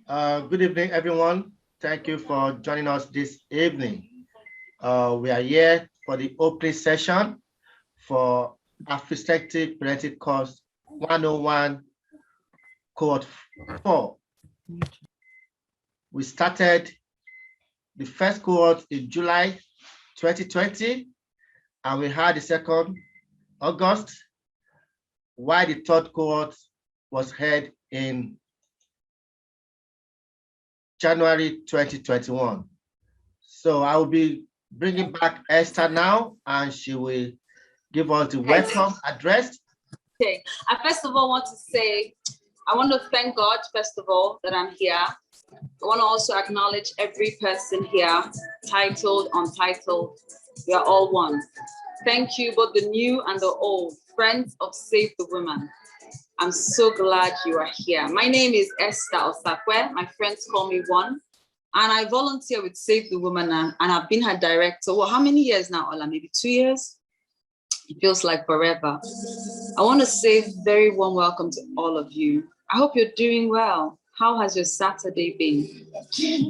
Good evening, everyone. Thank you for joining us this evening. We are here for the opening session for Africentric Parenting Course 101, Cohort 4. We started the first cohort in July 2020, and we had the second August, while the third cohort was held in January 2021. So I will be bringing back Esther now, and she will give us the welcome address. Okay, I first of all want to say, I want to thank God, first of all, that I'm here. I want to also acknowledge every person here, titled, untitled, we are all one. Thank you, both the new and the old, friends of Save the Women. I'm so glad you are here. My name is Esther Osakwe. My friends call me One. And I volunteer with Save the Woman, and I've been her director. Well, how many years now, Ola? Maybe 2 years? It feels like forever. I want to say very warm welcome to all of you. I hope you're doing well. How has your Saturday been?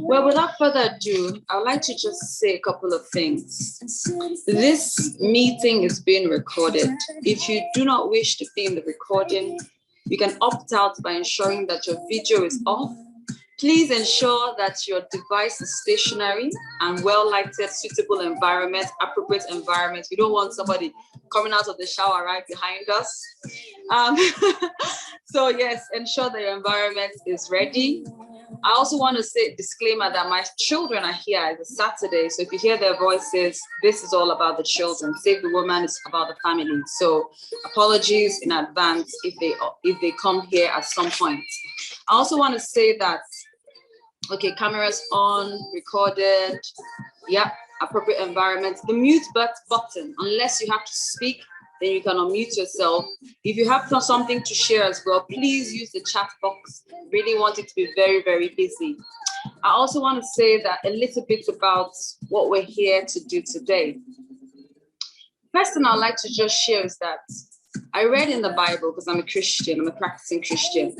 Well, without further ado, I would like to just say a couple of things. This meeting is being recorded. If you do not wish to be in the recording, you can opt out by ensuring that your video is off. Please ensure that your device is stationary and well-lighted, suitable environment, appropriate environment. We don't want somebody coming out of the shower right behind us. So yes, ensure that your environment is ready. I also want to say disclaimer that my children are here. It's a Saturday, so if you hear their voices, this is all about the children. Save the Woman is about the family. So apologies in advance if they come here at some point. I also want to say that, okay, cameras on, recorded, yeah, appropriate environment. The mute button, unless you have to speak, then you can unmute yourself. If you have something to share as well, please use the chat box. Really want it to be very, very busy. I also want to say that a little bit about what we're here to do today. First thing I'd like to just share is that I read in the Bible, because I'm a Christian, I'm a practicing Christian,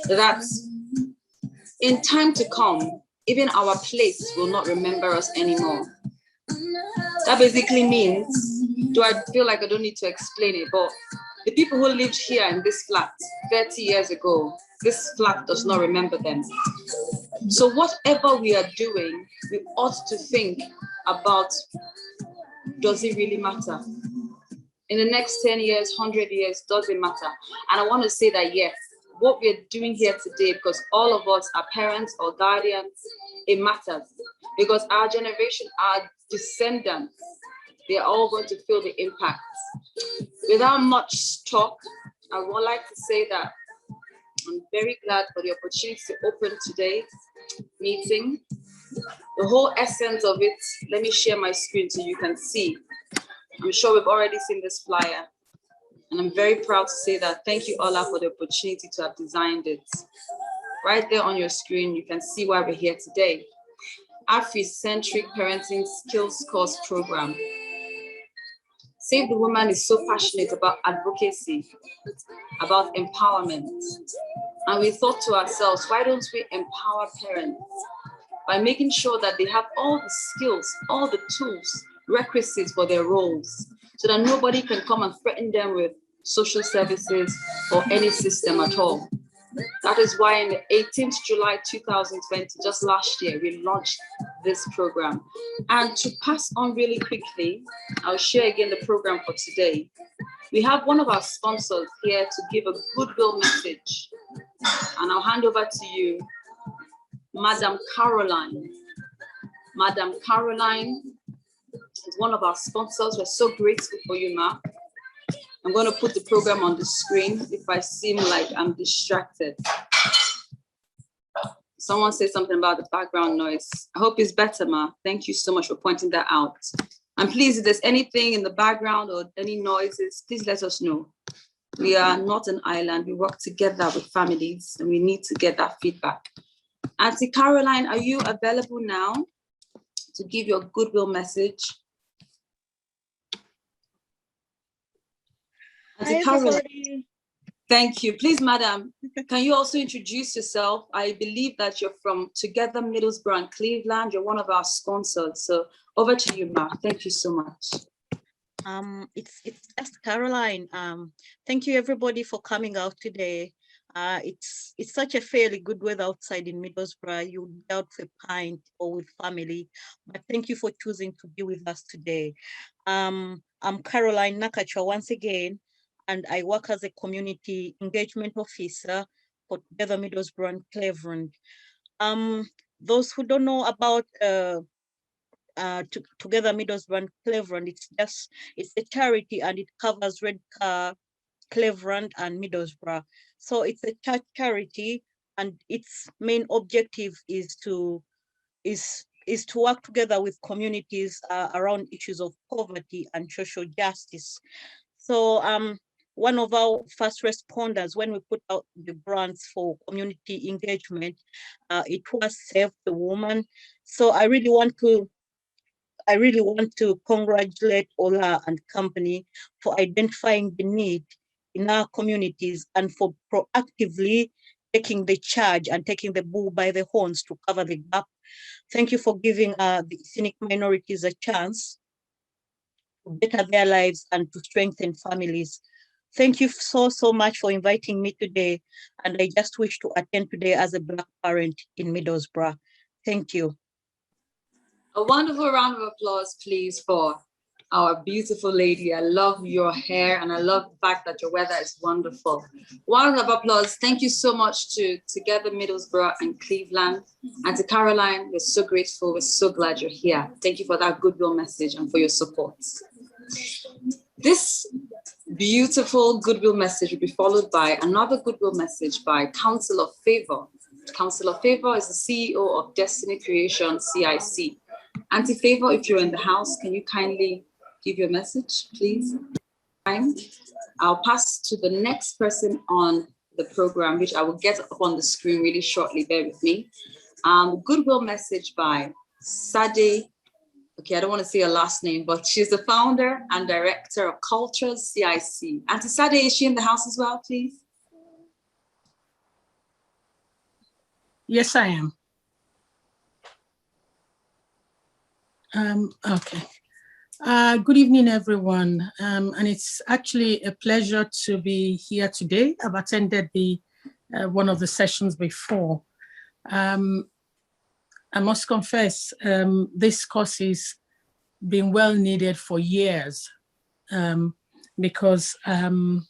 that in time to come, even our place will not remember us anymore. That basically means, do I feel like I don't need to explain it, but the people who lived here in this flat 30 years ago, this flat does not remember them. So whatever we are doing, we ought to think about, does it really matter? In the next 10 years, 100 years, does it matter? And I want to say that yes, what we're doing here today, because all of us are parents or guardians, it matters. Because our generation, our descendants, they're all going to feel the impact. Without much talk, I would like to say that I'm very glad for the opportunity to open today's meeting. The whole essence of it, let me share my screen so you can see. I'm sure we've already seen this flyer. And I'm very proud to say that thank you, Ola, for the opportunity to have designed it. Right there on your screen, you can see why we're here today. Africentric Parenting Skills Course program. Save the Woman is so passionate about advocacy, about empowerment. And we thought to ourselves, why don't we empower parents by making sure that they have all the skills, all the tools, requisites for their roles, so that nobody can come and threaten them with social services or any system at all. That is why in the 18th July 2020, just last year, we launched this program. And to pass on really quickly, I'll share again the program for today. We have one of our sponsors here to give a goodwill message. And I'll hand over to you, Madam Caroline. Madam Caroline is one of our sponsors. We're so grateful for you, Ma. I'm going to put the program on the screen if I seem like I'm distracted. Someone said something about the background noise. I hope it's better, Ma. Thank you so much for pointing that out. And please, if there's anything in the background or any noises, please let us know. We are not an island. We work together with families and we need to get that feedback. Auntie Caroline, are you available now to give your goodwill message? Hi, everybody. Thank you. Please, madam, can you also introduce yourself? I believe that you're from Together Middlesbrough and Cleveland. You're one of our sponsors. So over to you, Ma. Thank you so much. It's Esther Caroline. Thank you everybody for coming out today. It's such a fairly good weather outside in Middlesbrough. You'll be out for a pint or with family, but thank you for choosing to be with us today. I'm Caroline Nakacha once again, and I work as a community engagement officer for Together Middlesbrough and Cleveland. Those who don't know about Together Middlesbrough and Cleveland, it's a charity and it covers Redcar, Cleveland and Middlesbrough. So it's a church charity, and its main objective is to work together with communities around issues of poverty and social justice. So one of our first responders, when we put out the grants for community engagement, it was Save the Woman. So I really want to congratulate Ola and company for identifying the need in our communities and for proactively taking the charge and taking the bull by the horns to cover the gap. Thank you for giving the ethnic minorities a chance to better their lives and to strengthen families. Thank you so much for inviting me today. And I just wish to attend today as a Black parent in Middlesbrough. Thank you. A wonderful round of applause, please, for our beautiful lady. I love your hair and I love the fact that your weather is wonderful. Round of applause. Thank you so much to Together Middlesbrough and Cleveland, and to Caroline. We're so grateful. We're so glad you're here. Thank you for that goodwill message and for your support. This beautiful goodwill message will be followed by another goodwill message by Councillor Favour. Councillor Favour is the CEO of Destiny Creation CIC. Auntie Favour, if you're in the house, can you kindly give your message, please? I'll pass to the next person on the program, which I will get up on the screen really shortly. Bear with me. Goodwill message by Sade. Okay, I don't want to say her last name, but she's the founder and director of Cultures CIC. Auntie Sade, is she in the house as well, please? Yes, I am. Okay. Good evening, everyone. And it's actually a pleasure to be here today. I've attended one of the sessions before. I must confess, this course has been well needed for years because I'm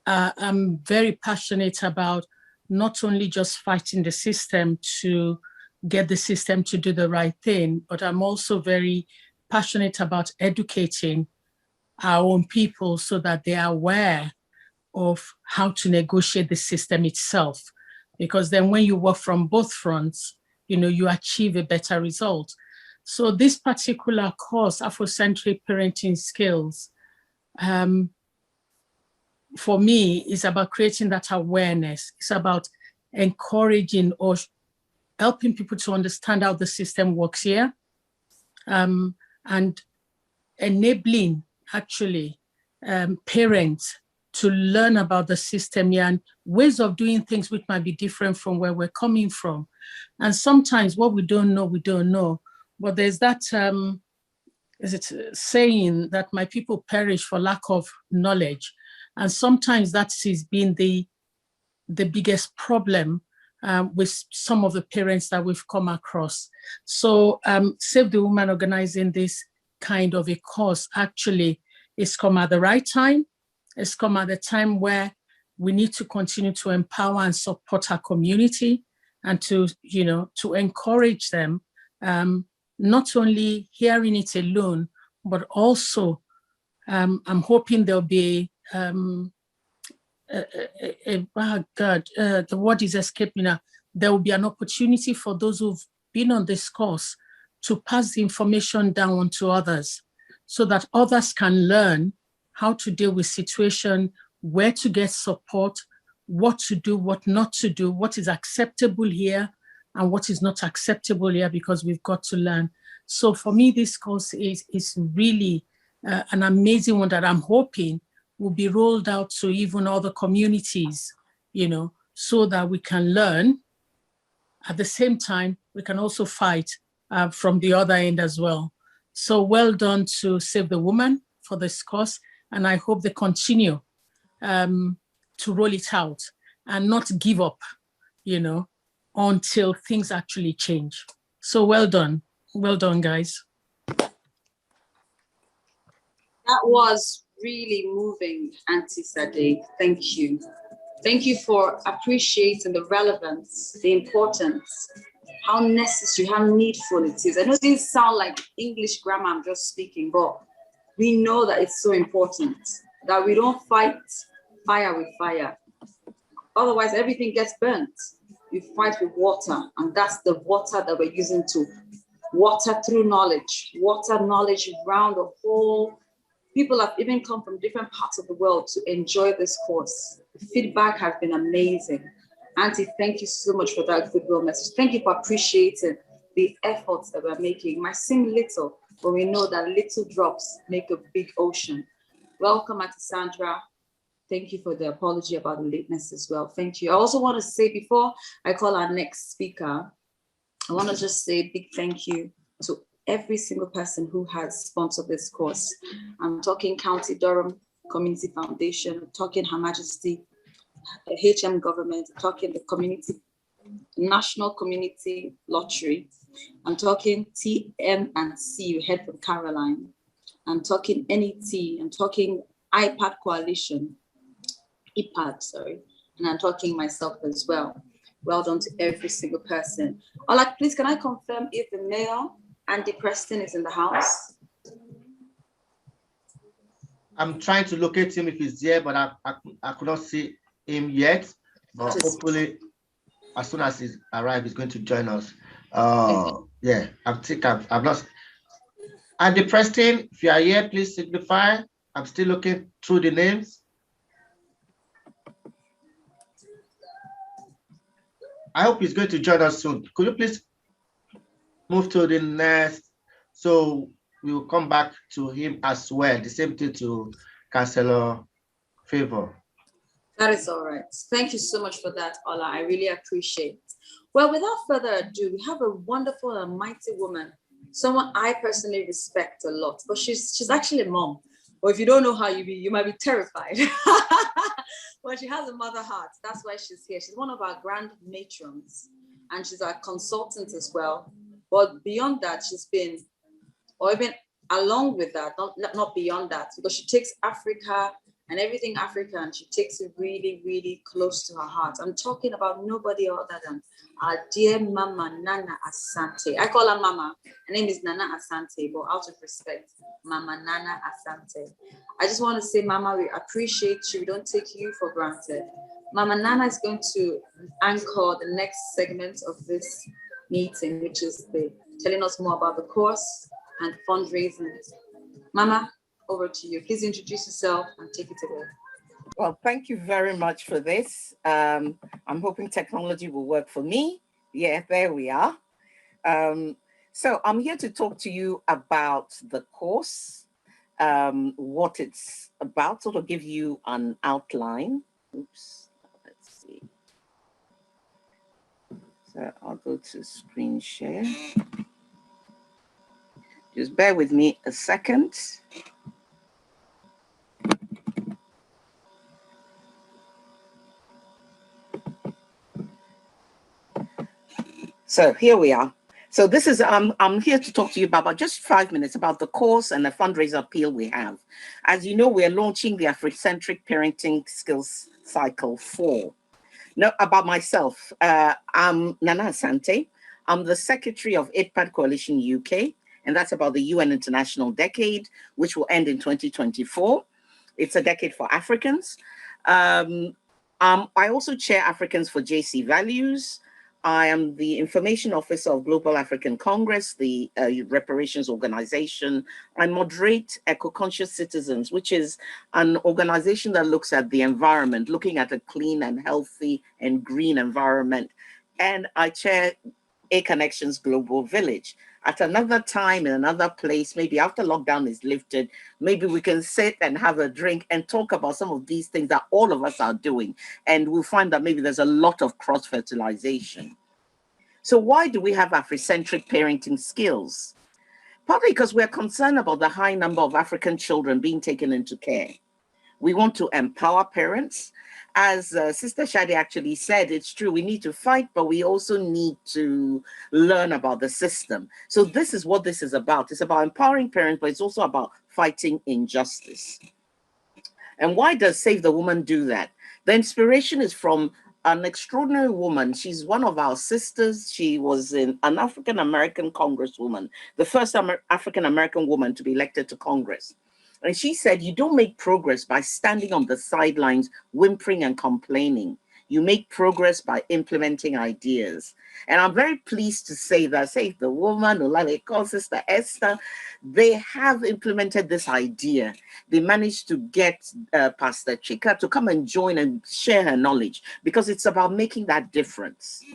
very passionate about not only just fighting the system to get the system to do the right thing, but I'm also very passionate about educating our own people so that they are aware of how to negotiate the system itself. Because then when you work from both fronts, you achieve a better result. So this particular course, Africentric Parenting Skills, for me, is about creating that awareness. It's about encouraging or helping people to understand how the system works here, and enabling, actually, parents to learn about the system here and ways of doing things which might be different from where we're coming from. And sometimes what we don't know. But there's that saying that my people perish for lack of knowledge. And sometimes that has been the biggest problem with some of the parents that we've come across. So Save the Woman organizing this kind of a course actually is come at the right time. It's come at a time where we need to continue to empower and support our community and to encourage them, not only hearing it alone, but also I'm hoping there'll be the word is escaping now. There will be an opportunity for those who've been on this course to pass the information down to others so that others can learn how to deal with situation, where to get support, what to do, what not to do, what is acceptable here and what is not acceptable here, because we've got to learn. So for me, this course is really an amazing one that I'm hoping will be rolled out to even other communities, you know, so that we can learn. At the same time, we can also fight from the other end as well. So well done to Save the Woman for this course. And I hope they continue to roll it out and not give up, you know, until things actually change. So well done. Well done, guys. That was really moving, Auntie Sade. Thank you. Thank you for appreciating the relevance, the importance, how necessary, how needful it is. I know these sound like English grammar I'm just speaking, but we know that it's so important that we don't fight fire with fire. Otherwise, everything gets burnt. We fight with water, and that's the water that we're using to water through knowledge, water knowledge around the whole. People have even come from different parts of the world to enjoy this course. The feedback has been amazing. Auntie, thank you so much for that goodwill message. Thank you for appreciating the efforts that we're making. It might seem little, but we know that little drops make a big ocean. Welcome, Auntie Sandra. Thank you for the apology about the lateness as well. Thank you. I also want to say, before I call our next speaker, I want to just say a big thank you to every single person who has sponsored this course. I'm talking County Durham Community Foundation, I'm talking Her Majesty, HM government, I'm talking the community, National Community Lottery, I'm talking TM&C, you heard from Caroline, I'm talking NET, I'm talking IDPAD Coalition, IDPAD, sorry, and I'm talking myself as well. Well done to every single person. Ola, please, can I confirm if the mayor, Andy Preston, is in the house? I'm trying to locate him if he's there, but I could not see him yet. But hopefully, as soon as he's arrived, he's going to join us. Yeah, I think I've lost. Andy Preston, if you are here, please signify. I'm still looking through the names. I hope he's going to join us soon. Could you please move to the next? So we will come back to him as well. The same thing to Councillor Favor. That is all right. Thank you so much for that, Ola. I really appreciate it. Well, without further ado, we have a wonderful and mighty woman, someone I personally respect a lot, but she's actually a mom. Or if you don't know how you might be terrified. Well, she has a mother heart. That's why she's here. She's one of our grand matrons, and she's our consultant as well. But beyond that, she's been, or even along with that, not beyond that, because she takes Africa and everything African, she takes it really, really close to her heart. I'm talking about nobody other than our dear Mama Nana Asante. I call her Mama. Her name is Nana Asante, but out of respect, Mama Nana Asante. I just want to say, Mama, we appreciate you. We don't take you for granted. Mama Nana is going to anchor the next segment of this meeting, which is telling us more about the course and fundraising. Mama, over to you. Please introduce yourself and take it away. Well, thank you very much for this. I'm hoping technology will work for me. Yeah, there we are. So I'm here to talk to you about the course, what it's about, sort of give you an outline. Oops, let's see. So I'll go to screen share. Just bear with me a second. So here we are. So this is, I'm here to talk to you about just 5 minutes about the course and the fundraiser appeal we have. As you know, we're launching the Africentric Parenting Skills Cycle 4. Now, about myself, I'm Nana Asante. I'm the Secretary of IDPAD Coalition UK, and that's about the UN International Decade, which will end in 2024. It's a decade for Africans. I also chair Africans for JC Values. I am the Information Officer of Global African Congress, the reparations organization. I moderate Eco-Conscious Citizens, which is an organization that looks at the environment, looking at a clean and healthy and green environment. And I chair A Connections Global Village. At another time, in another place, maybe after lockdown is lifted, maybe we can sit and have a drink and talk about some of these things that all of us are doing. And we'll find that maybe there's a lot of cross-fertilization. So why do we have Africentric parenting skills? Partly because we're concerned about the high number of African children being taken into care. We want to empower parents. As Sister Shadi actually said, it's true, we need to fight, but we also need to learn about the system. So this is what this is about. It's about empowering parents, but it's also about fighting injustice. And why does Save the Woman do that? The inspiration is from an extraordinary woman. She's one of our sisters. She was an African-American congresswoman, the first African-American woman to be elected to Congress. And she said, you don't make progress by standing on the sidelines, whimpering and complaining. You make progress by implementing ideas. And I'm very pleased to say that Save the Woman, Olaleko, Sister Esther, they have implemented this idea. They managed to get Pastor Chika to come and join and share her knowledge, because it's about making that difference.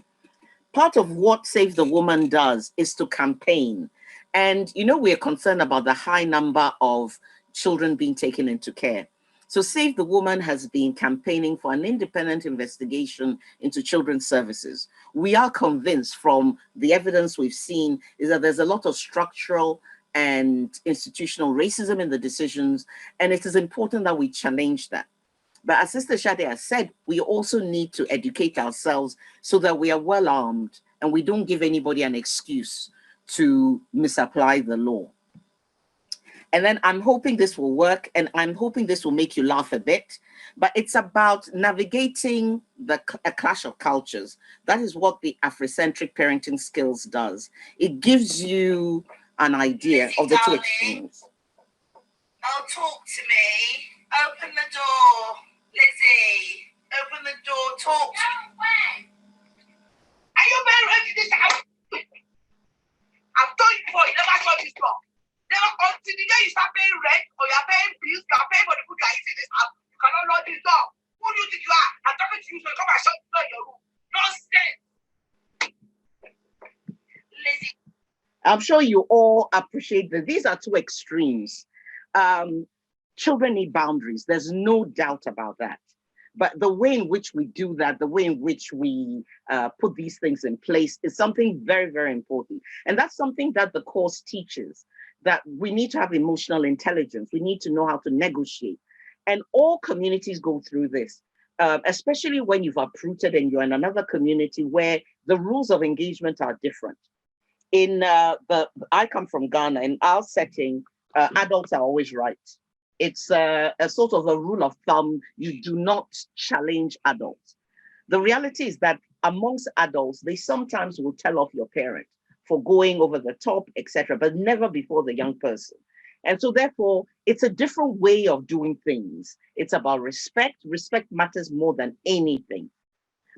Part of what Save the Woman does is to campaign. And, you know, we're concerned about the high number of children being taken into care. So Save the Woman has been campaigning for an independent investigation into children's services. We are convinced from the evidence we've seen is that there's a lot of structural and institutional racism in the decisions, and it is important that we challenge that. But as Sister Shade has said, we also need to educate ourselves so that we are well armed and we don't give anybody an excuse to misapply the law. And then I'm hoping this will work, and I'm hoping this will make you laugh a bit, but it's about navigating a clash of cultures. That is what the Africentric parenting skills does. It gives you an idea of the two extremes. Oh, talk to me. Open the door. Lizzie, open the door. Talk to me. Are you very ready this house? I've told you before, you never saw this door. Never until the day you start paying rent or you're paying bills, you're paying for the food you're eating in this house, you cannot lock this door. Who do you think you are? I'm talking to you, so you come and shut the door in your room. Nonsense. Lizzie. I'm sure you all appreciate that these are two extremes. Children need boundaries. There's no doubt about that. But the way in which we do that, the way in which we put these things in place is something very, very important. And that's something that the course teaches, that we need to have emotional intelligence. We need to know how to negotiate. And all communities go through this, especially when you've uprooted and you're in another community where the rules of engagement are different. I come from Ghana. In our setting, adults are always right. It's a sort of a rule of thumb. You do not challenge adults. The reality is that amongst adults, they sometimes will tell off your parent for going over the top, etc., but never before the young person. And so therefore, it's a different way of doing things. It's about respect. Respect matters more than anything.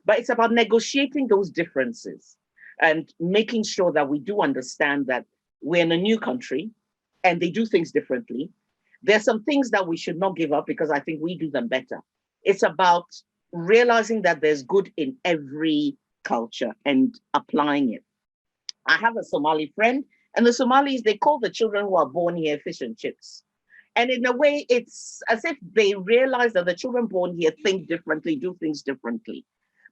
But it's about negotiating those differences and making sure that we do understand that we're in a new country and they do things differently. There's some things that we should not give up because I think we do them better. It's about realizing that there's good in every culture and applying it. I have a Somali friend, and the Somalis, they call the children who are born here fish and chips. And in a way, it's as if they realize that the children born here think differently, do things differently.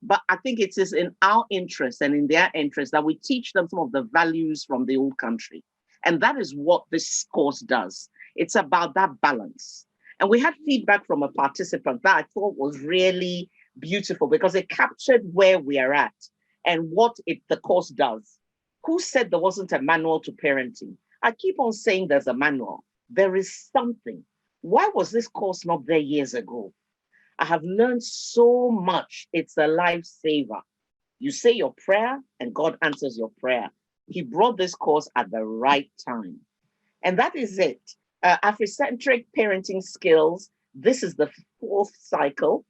But I think it is in our interest and in their interest that we teach them some of the values from the old country. And that is what this course does. It's about that balance. And we had feedback from a participant that I thought was really beautiful because it captured where we are at and what the course does. Who said there wasn't a manual to parenting? I keep on saying there's a manual. There is something. Why was this course not there years ago? I have learned so much. It's a lifesaver. You say your prayer and God answers your prayer. He brought this course at the right time. And that is it. Africentric parenting skills. This is the 4th cycle.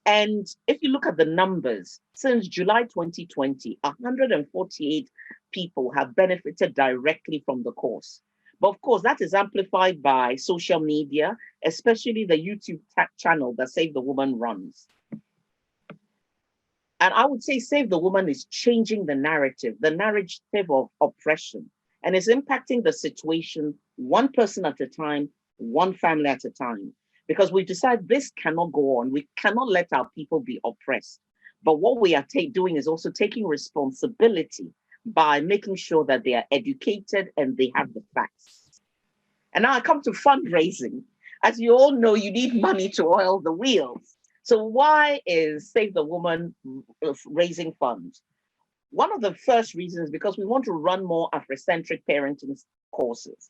And if you look at the numbers, since July 2020, 148 people have benefited directly from the course. But of course, that is amplified by social media, especially the YouTube channel that Save the Woman runs. And I would say Save the Woman is changing the narrative of oppression, and is impacting the situation one person at a time, one family at a time. Because we decide this cannot go on. We cannot let our people be oppressed. But what we are doing is also taking responsibility by making sure that they are educated and they have the facts. And now I come to fundraising. As you all know, you need money to oil the wheels. So why is Save the Woman raising funds? One of the first reasons is because we want to run more Africentric parenting courses.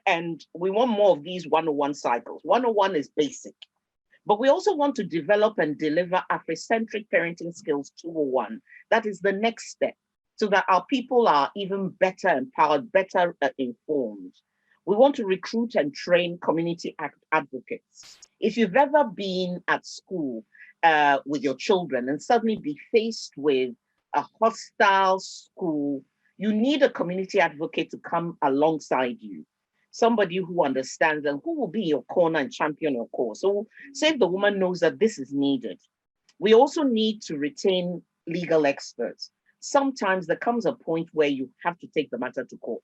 And we want more of these 101 cycles. 101 is basic. But we also want to develop and deliver Africentric Parenting Skills 201. That is the next step, so that our people are even better empowered, better informed. We want to recruit and train community advocates. If you've ever been at school with your children and suddenly be faced with a hostile school, you need a community advocate to come alongside you. Somebody who understands and who will be your corner and champion your cause. So Save the Woman knows that this is needed. We also need to retain legal experts. Sometimes there comes a point where you have to take the matter to court.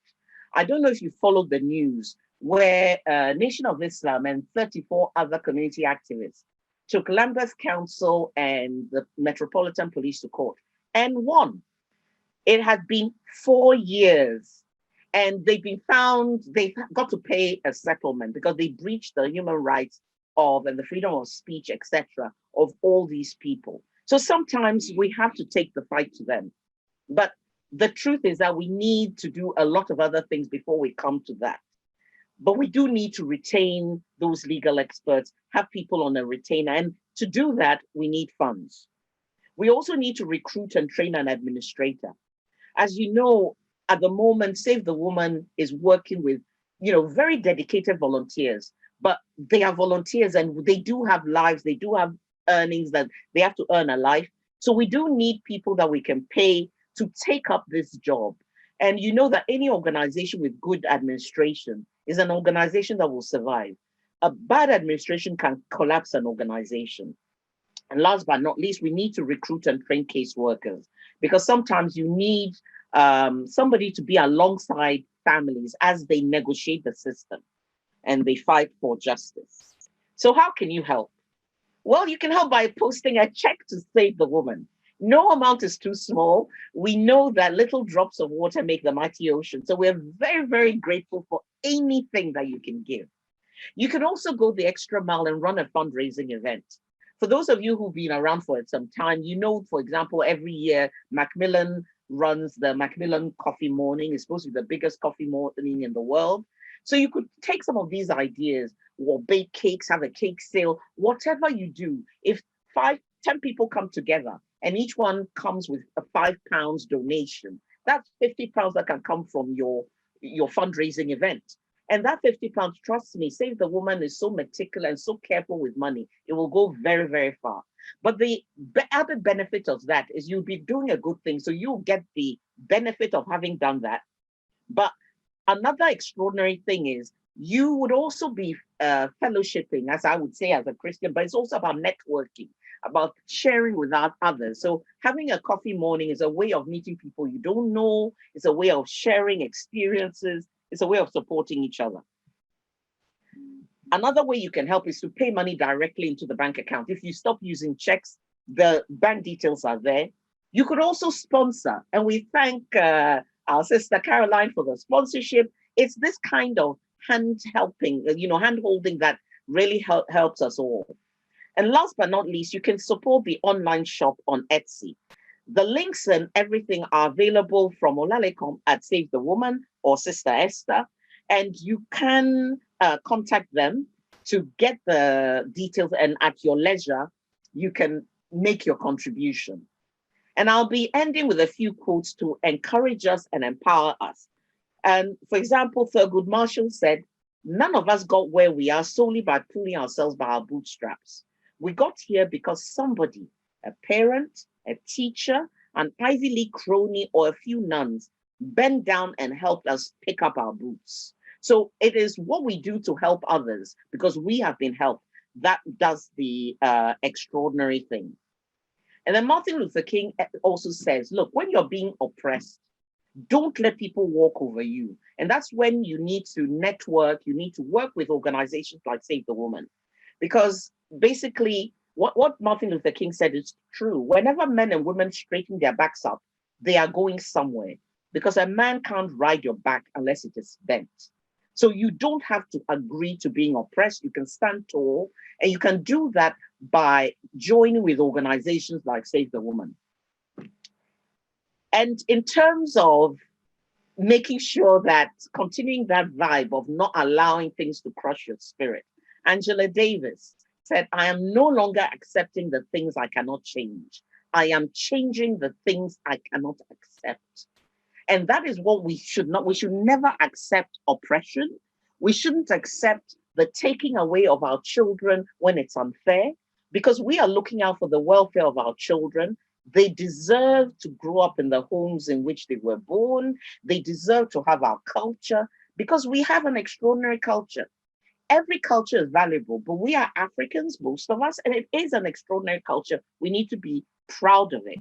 I don't know if you followed the news where Nation of Islam and 34 other community activists took Lambeth Council and the Metropolitan Police to court and won. It had been 4 years. And they've got to pay a settlement because they breached the human rights of and the freedom of speech, etc., of all these people. So sometimes we have to take the fight to them. But the truth is that we need to do a lot of other things before we come to that. But we do need to retain those legal experts, have people on a retainer. And to do that, we need funds. We also need to recruit and train an administrator. As you know, at the moment, Save the Woman is working with, very dedicated volunteers, but they are volunteers and they do have lives, they do have earnings that they have to earn a life. So we do need people that we can pay to take up this job. And you know that any organization with good administration is an organization that will survive. A bad administration can collapse an organization. And last but not least, we need to recruit and train caseworkers, because sometimes you need somebody to be alongside families as they negotiate the system and they fight for justice. So how can you help? Well, you can help by posting a check to Save the Woman. No amount is too small. We know that little drops of water make the mighty ocean. So we're very, very grateful for anything that you can give. You can also go the extra mile and run a fundraising event. For those of you who've been around for some time, for example, every year, Macmillan runs the Macmillan Coffee Morning. It's supposed to be the biggest coffee morning in the world. So you could take some of these ideas, or bake cakes, have a cake sale, whatever you do. If 10 people come together and each one comes with a £5 donation, that's £50 that can come from your fundraising event. And that £50, trust me, Save the Woman is so meticulous and so careful with money. It will go very, very far. But the added benefit of that is you'll be doing a good thing. So you'll get the benefit of having done that. But another extraordinary thing is you would also be fellowshipping, as I would say, as a Christian, but it's also about networking, about sharing with others. So having a coffee morning is a way of meeting people you don't know. It's a way of sharing experiences. It's a way of supporting each other. Another way you can help is to pay money directly into the bank account. If you stop using checks, the bank details are there. You could also sponsor, and we thank our sister Caroline for the sponsorship. It's this kind of hand-holding that really helps us all. And last but not least, you can support the online shop on Etsy. The links and everything are available from Olalekan at Save the Woman or Sister Esther, and you can contact them to get the details, and at your leisure, you can make your contribution. And I'll be ending with a few quotes to encourage us and empower us. And for example, Thurgood Marshall said, "None of us got where we are solely by pulling ourselves by our bootstraps. We got here because somebody, a parent, a teacher, an Ivy League crony, or a few nuns bent down and helped us pick up our boots." So it is what we do to help others because we have been helped that does the extraordinary thing. And then Martin Luther King also says, look, when you're being oppressed, don't let people walk over you. And that's when you need to network, you need to work with organizations like Save the Woman. Because basically, what Martin Luther King said is true. Whenever men and women straighten their backs up, they are going somewhere. Because a man can't ride your back unless it is bent. So you don't have to agree to being oppressed. You can stand tall, and you can do that by joining with organizations like Save the Woman. And in terms of making sure that continuing that vibe of not allowing things to crush your spirit, Angela Davis said, I am no longer accepting the things I cannot change. I am changing the things I cannot accept. And that is what we should never accept oppression. We shouldn't accept the taking away of our children when it's unfair, because we are looking out for the welfare of our children. They deserve to grow up in the homes in which they were born. They deserve to have our culture, because we have an extraordinary culture. Every culture is valuable, but we are Africans, most of us, and it is an extraordinary culture. We need to be proud of it.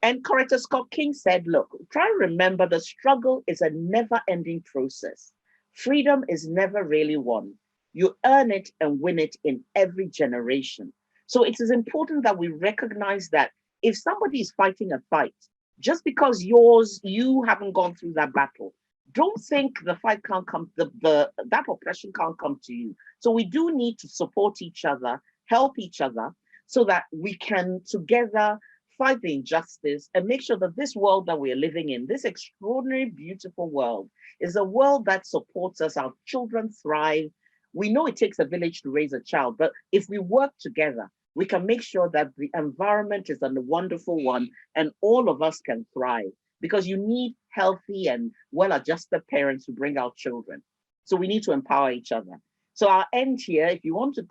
And Coretta Scott King said, look, try and remember the struggle is a never-ending process. Freedom is never really won. You earn it and win it in every generation. So it is important that we recognize that if somebody is fighting a fight, just because you haven't gone through that battle, don't think the fight can't come, that oppression can't come to you. So we do need to support each other, help each other, so that we can together fight the injustice and make sure that this world that we are living in, this extraordinary, beautiful world, is a world that supports us. Our children thrive. We know it takes a village to raise a child, but if we work together, we can make sure that the environment is a wonderful one and all of us can thrive, because you need healthy and well-adjusted parents who bring out children. So we need to empower each other. So I'll end here. If you want to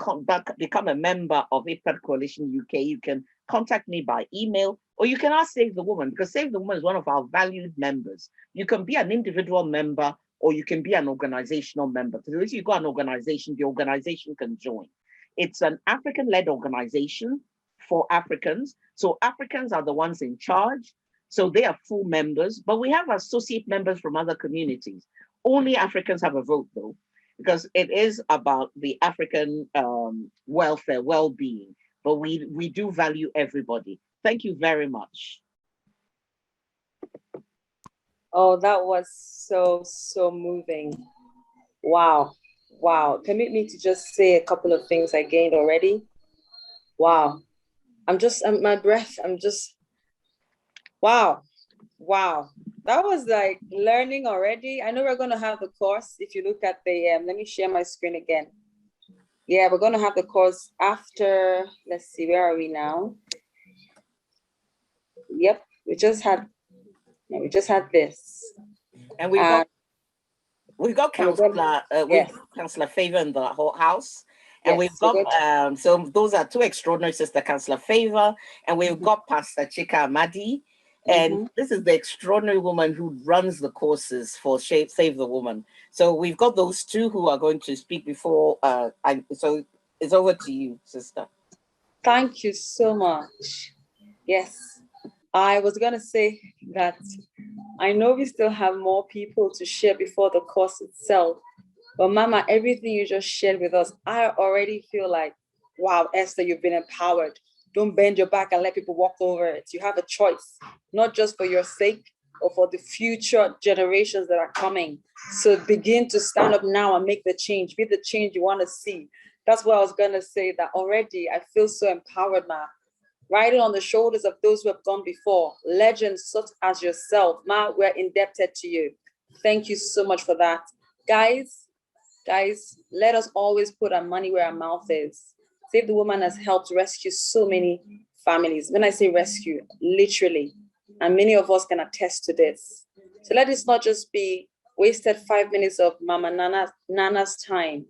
become a member of IDPAD Coalition UK, you can contact me by email, or you can ask Save the Woman, because Save the Woman is one of our valued members. You can be an individual member, or you can be an organizational member. So if you've got an organization, the organization can join. It's an African-led organization for Africans. So Africans are the ones in charge. So they are full members, but we have associate members from other communities. Only Africans have a vote, though, because it is about the African welfare, well-being, but we do value everybody. Thank you very much. Oh, that was so moving. Wow. Permit me to just say a couple of things I gained already. Wow. Wow. That was like learning already. I know we're going to have the course. If you look at the, let me share my screen again. Yeah, we're going to have the course after, let's see, where are we now? Yep, we just had this. And we've got Councillor, yes. Councillor Favor in the whole house. And yes, we've got, so those are two extraordinary Sister Councillor Favor, and we've got Pastor Chika Amadi. And this is the extraordinary woman who runs the courses for Save the Woman. So we've got those two who are going to speak before, so it's over to you, sister. Thank you so much. Yes, I was going to say that I know we still have more people to share before the course itself, but Mama, everything you just shared with us, I already feel like, wow, Esther, you've been empowered. Don't bend your back and let people walk over it. You have a choice, not just for your sake, or for the future generations that are coming. So begin to stand up now and make the change. Be the change you want to see. That's what I was going to say, that already I feel so empowered now. Riding on the shoulders of those who have gone before, legends such as yourself. Ma, we're indebted to you. Thank you so much for that. Guys, let us always put our money where our mouth is. Save the Woman has helped rescue so many families. When I say rescue, literally, and many of us can attest to this. So let this not just be wasted 5 minutes of Mama Nana's time.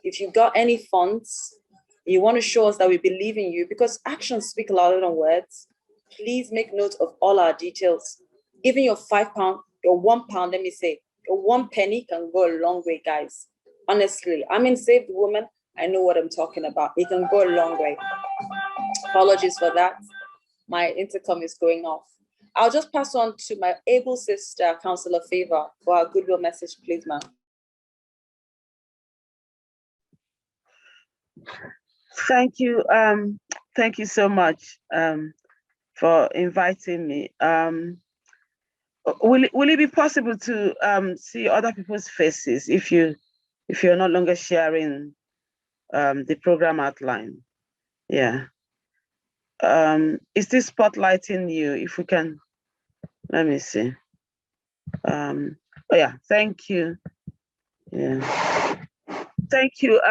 If you've got any funds, you want to show us that we believe in you, because actions speak louder than words, please make note of all our details. Even your £5, your £1, let me say, your 1 penny can go a long way, guys. Honestly, I'm in Save the Woman. I know what I'm talking about. It can go a long way. Apologies for that. My intercom is going off. I'll just pass on to my able sister, Councillor Favor, for our goodwill message, please, ma'am. Thank you. Thank you so much for inviting me. Will it be possible to see other people's faces if you're no longer sharing the program outline? Yeah. Is this spotlighting you? If we can, let me see. Oh yeah, thank you. Yeah. Thank you.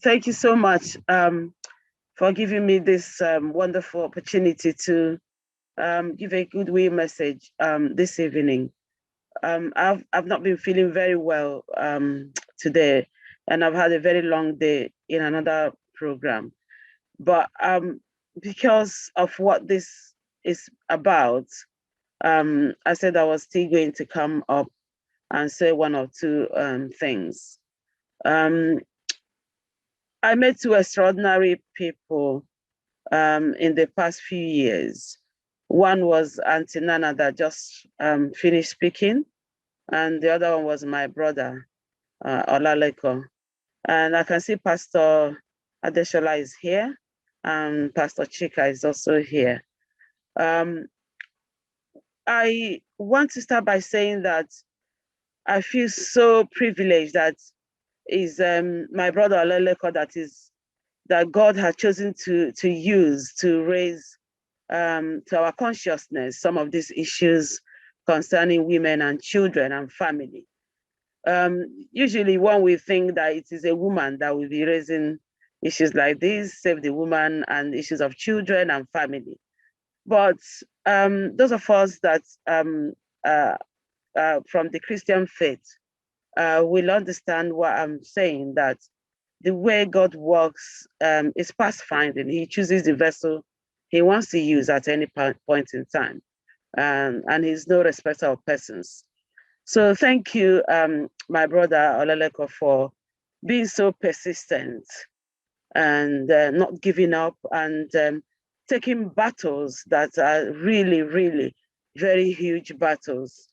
Thank you so much for giving me this wonderful opportunity to give a goodwill message this evening. I've not been feeling very well today, and I've had a very long day in another program. But because of what this is about, I said I was still going to come up and say one or two things. I met two extraordinary people in the past few years. One was Auntie Nana that just finished speaking, and the other one was my brother, Olaleko. And I can see Pastor Adeshola is here, and Pastor Chika is also here. I want to start by saying that I feel so privileged that is my brother Olaleko that God has chosen to use to raise to our consciousness some of these issues concerning women and children and family. Usually when we think that it is a woman that will be raising issues like this, save the woman and issues of children and family. But those of us that from the Christian faith will understand what I'm saying, that the way God works is pathfinding. He chooses the vessel he wants to use at any point in time. And he's no respecter of persons. So thank you, my brother Olaleko, for being so persistent and not giving up and taking battles that are really, really very huge battles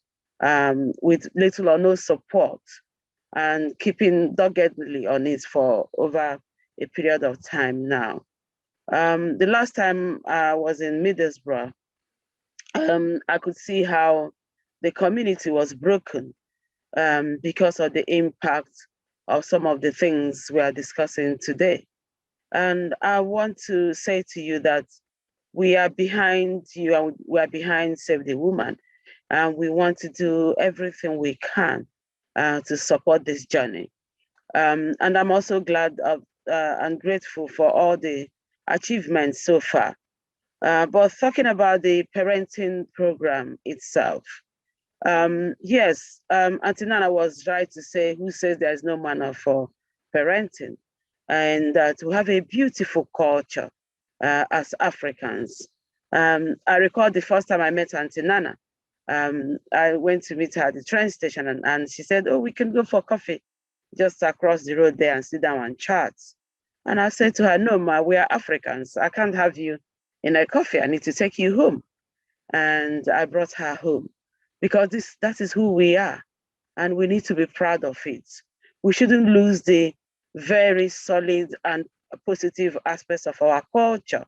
with little or no support, and keeping doggedly on it for over a period of time now. The last time I was in Middlesbrough, I could see how the community was broken because of the impact of some of the things we are discussing today. And I want to say to you that we are behind you, and we are behind Save the Woman, and we want to do everything we can to support this journey. And I'm also glad of and grateful for all the achievements so far. But talking about the parenting program itself, yes, Auntie Nana was right to say, who says there is no manner for parenting, and to have a beautiful culture as Africans. I recall the first time I met Auntie Nana. I went to meet her at the train station, and she said, oh, we can go for coffee just across the road there and sit down and chat. And I said to her, no, ma, we are Africans. I can't have you in a coffee. I need to take you home. And I brought her home because that is who we are. And we need to be proud of it. We shouldn't lose the very solid and positive aspects of our culture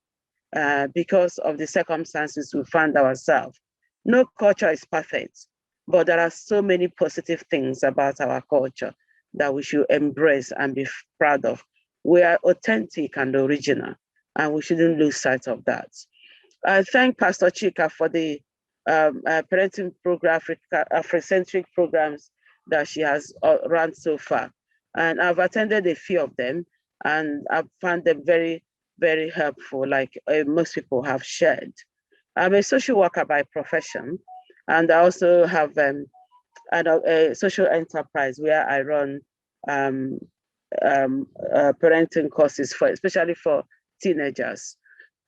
because of the circumstances we find ourselves. No culture is perfect, but there are so many positive things about our culture that we should embrace and be proud of. We are authentic and original, and we shouldn't lose sight of that. I thank Pastor Chika for the parenting program, Africentric programs that she has run so far. And I've attended a few of them, and I've found them very, very helpful, like most people have shared. I'm a social worker by profession, and I also have a social enterprise where I run parenting courses especially for teenagers.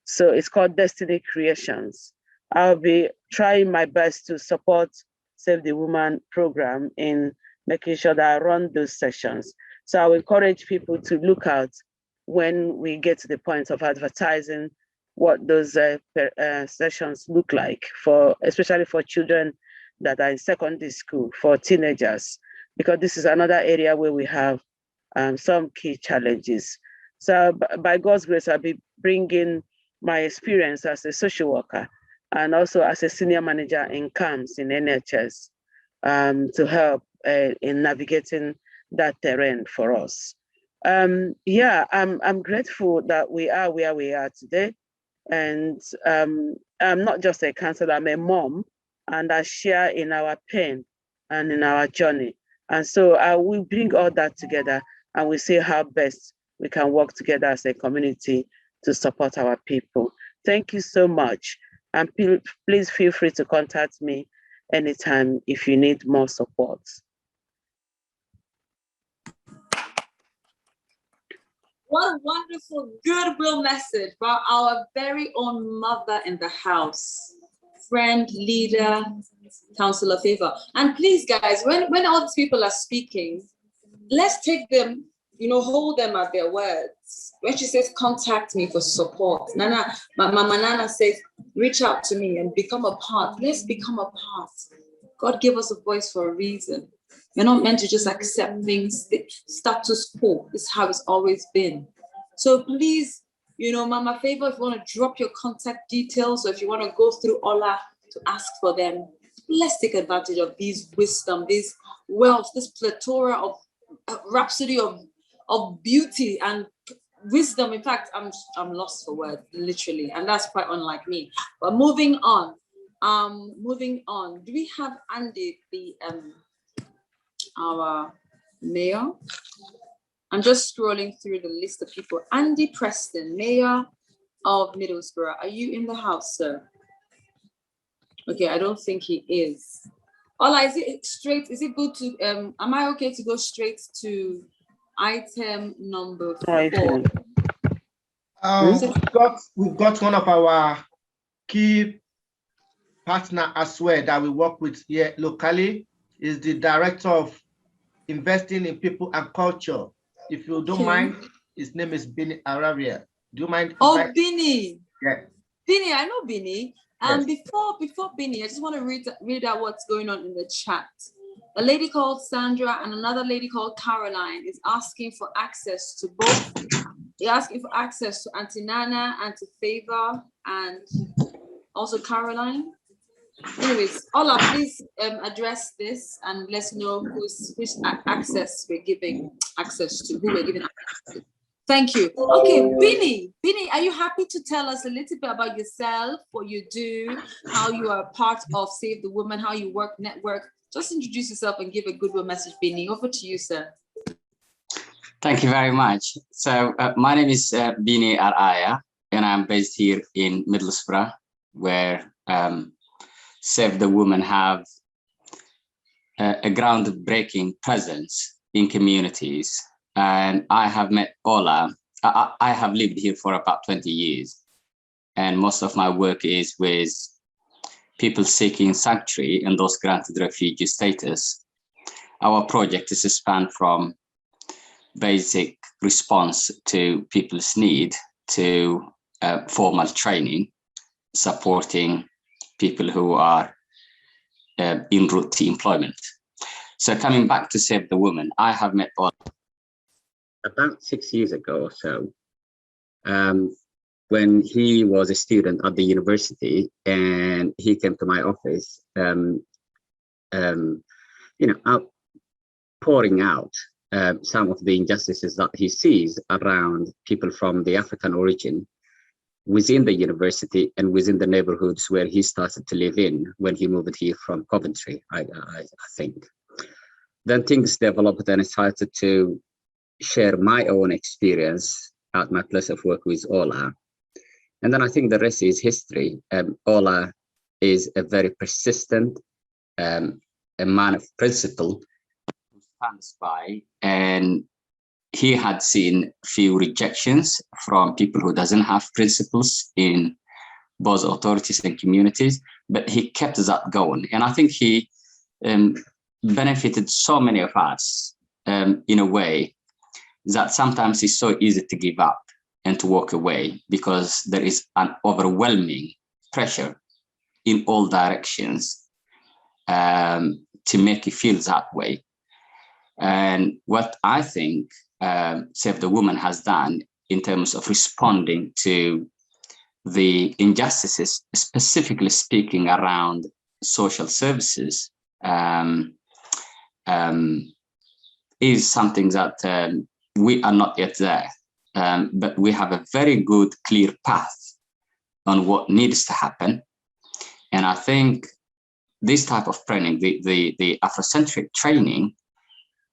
So it's called Destiny Creations. I'll be trying my best to support Save the Woman program in making sure that I run those sessions. So I will encourage people to look out when we get to the point of advertising what those sessions look like, especially for children that are in secondary school, for teenagers, because this is another area where we have some key challenges. So by God's grace, I'll be bringing my experience as a social worker and also as a senior manager in camps in NHS to help in navigating that terrain for us. Yeah, I'm grateful that we are where we are today. And I'm not just a counselor, I'm a mom, and I share in our pain and in our journey. And so we bring all that together and we see how best we can work together as a community to support our people. Thank you so much. And please feel free to contact me anytime if you need more support. What a wonderful goodwill message by our very own mother in the house, friend, leader, counselor Favor. And please, guys, when all these people are speaking, let's take them, hold them at their words. When she says, contact me for support, Mama Nana says, reach out to me and become a part. Let's become a part. God gave us a voice for a reason. We're not meant to just accept things, the status quo. This is how it's always been. So please, Mama Favor, if you want to drop your contact details or if you want to go through Ola to ask for them, let's take advantage of these wisdom, this wealth, this plethora of rhapsody of beauty and wisdom. In fact, I'm lost for words, literally, and that's quite unlike me. But moving on. Do we have Andy, our mayor? I'm just scrolling through the list of people. Andy Preston, mayor of Middlesbrough. Are you in the house, sir? Okay, I don't think he is. Ola, is it good to, am I okay to go straight to item number 4? We've got one of our key partner as well that we work with here locally, is the director of investing in people and culture. If you don't mind, his name is Bini Araria. Do you mind? Bini. Yeah. Bini, I know Bini. Yes. Before Bini, I just want to read out what's going on in the chat. A lady called Sandra and another lady called Caroline is asking for access to both. They're asking for access to Auntie Nana, Auntie Favor, and also Caroline. Anyways, Ola, please address this and let's know which access we're giving access to, who we're giving access to. Thank you. Okay, Bini, are you happy to tell us a little bit about yourself, what you do, how you are part of Save the Woman, how you work, network? Just introduce yourself and give a goodwill message, Bini. Over to you, sir. Thank you very much. So my name is Bini Araya, and I'm based here in Middlesbrough, where Save the Woman have a groundbreaking presence in communities. And I have met Paula. I have lived here for about 20 years. And most of my work is with people seeking sanctuary and those granted refugee status. Our project is a span from basic response to people's need to formal training, supporting people who are en route to employment. So coming back to Save the Woman, I have met Paula about 6 years ago or so, when he was a student at the university, and he came to my office, pouring out some of the injustices that he sees around people from the African origin within the university and within the neighborhoods where he started to live in when he moved here from Coventry, I think. Then things developed, and I started to share my own experience at my place of work with Ola. And then I think the rest is history. Ola is a very persistent, a man of principle who stands by, and he had seen few rejections from people who doesn't have principles in both authorities and communities, but he kept that going. And I think he benefited so many of us in a way that sometimes it's so easy to give up. and to walk away, because there is an overwhelming pressure in all directions to make you feel that way. And what I think Save the Woman has done in terms of responding to the injustices, specifically speaking around social services, is something that we are not yet there, but we have a very good, clear path on what needs to happen. And I think this type of training, the Afrocentric training,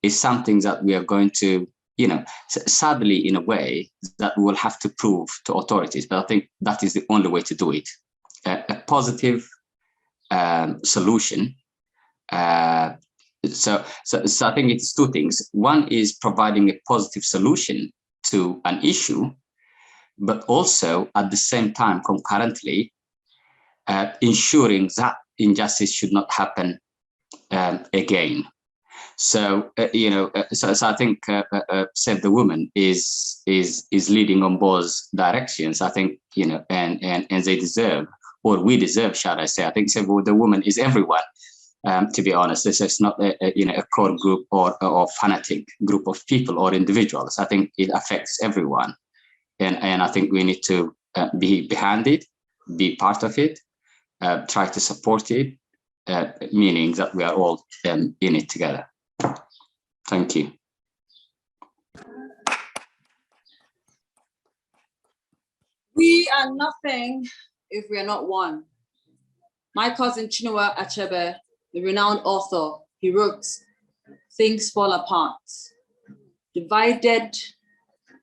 is something that we are going to, sadly, in a way, that we will have to prove to authorities. But I think that is the only way to do it. A positive solution. So I think it's two things. One is providing a positive solution to an issue, but also at the same time, concurrently, ensuring that injustice should not happen again. So so I think Save the Woman is leading on both directions. I think and they deserve, or we deserve, shall I say? I think Save the Woman is everyone. To be honest, this is not a core group or fanatic group of people or individuals. I think it affects everyone, and I think we need to be behind it, be part of it, try to support it, meaning that we are all in it together. Thank you. We are nothing if we are not one. My cousin Chinua Achebe, the renowned author, he wrote, "Things fall apart. Divided,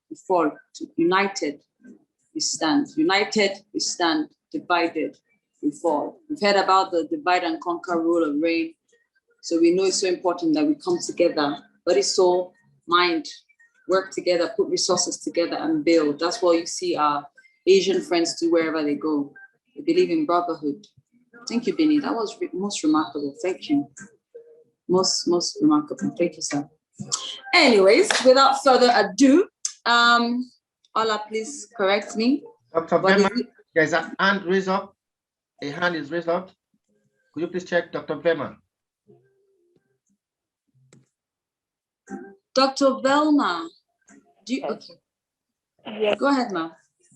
we fall. United, we stand. United, we stand. Divided, we fall." We've heard about the divide and conquer rule of reign. So we know it's so important that we come together, body, soul, mind, work together, put resources together and build. That's what you see our Asian friends do wherever they go. They believe in brotherhood. Thank you, Bini. That was most remarkable. Thank you. Most remarkable. Thank you, sir. Anyways, without further ado, Paula, please correct me. Dr. Vema, there's a hand raised up. A hand is raised up. Could you please check Dr. Vema? Dr. Velma, okay. Yes. Go ahead, ma'am.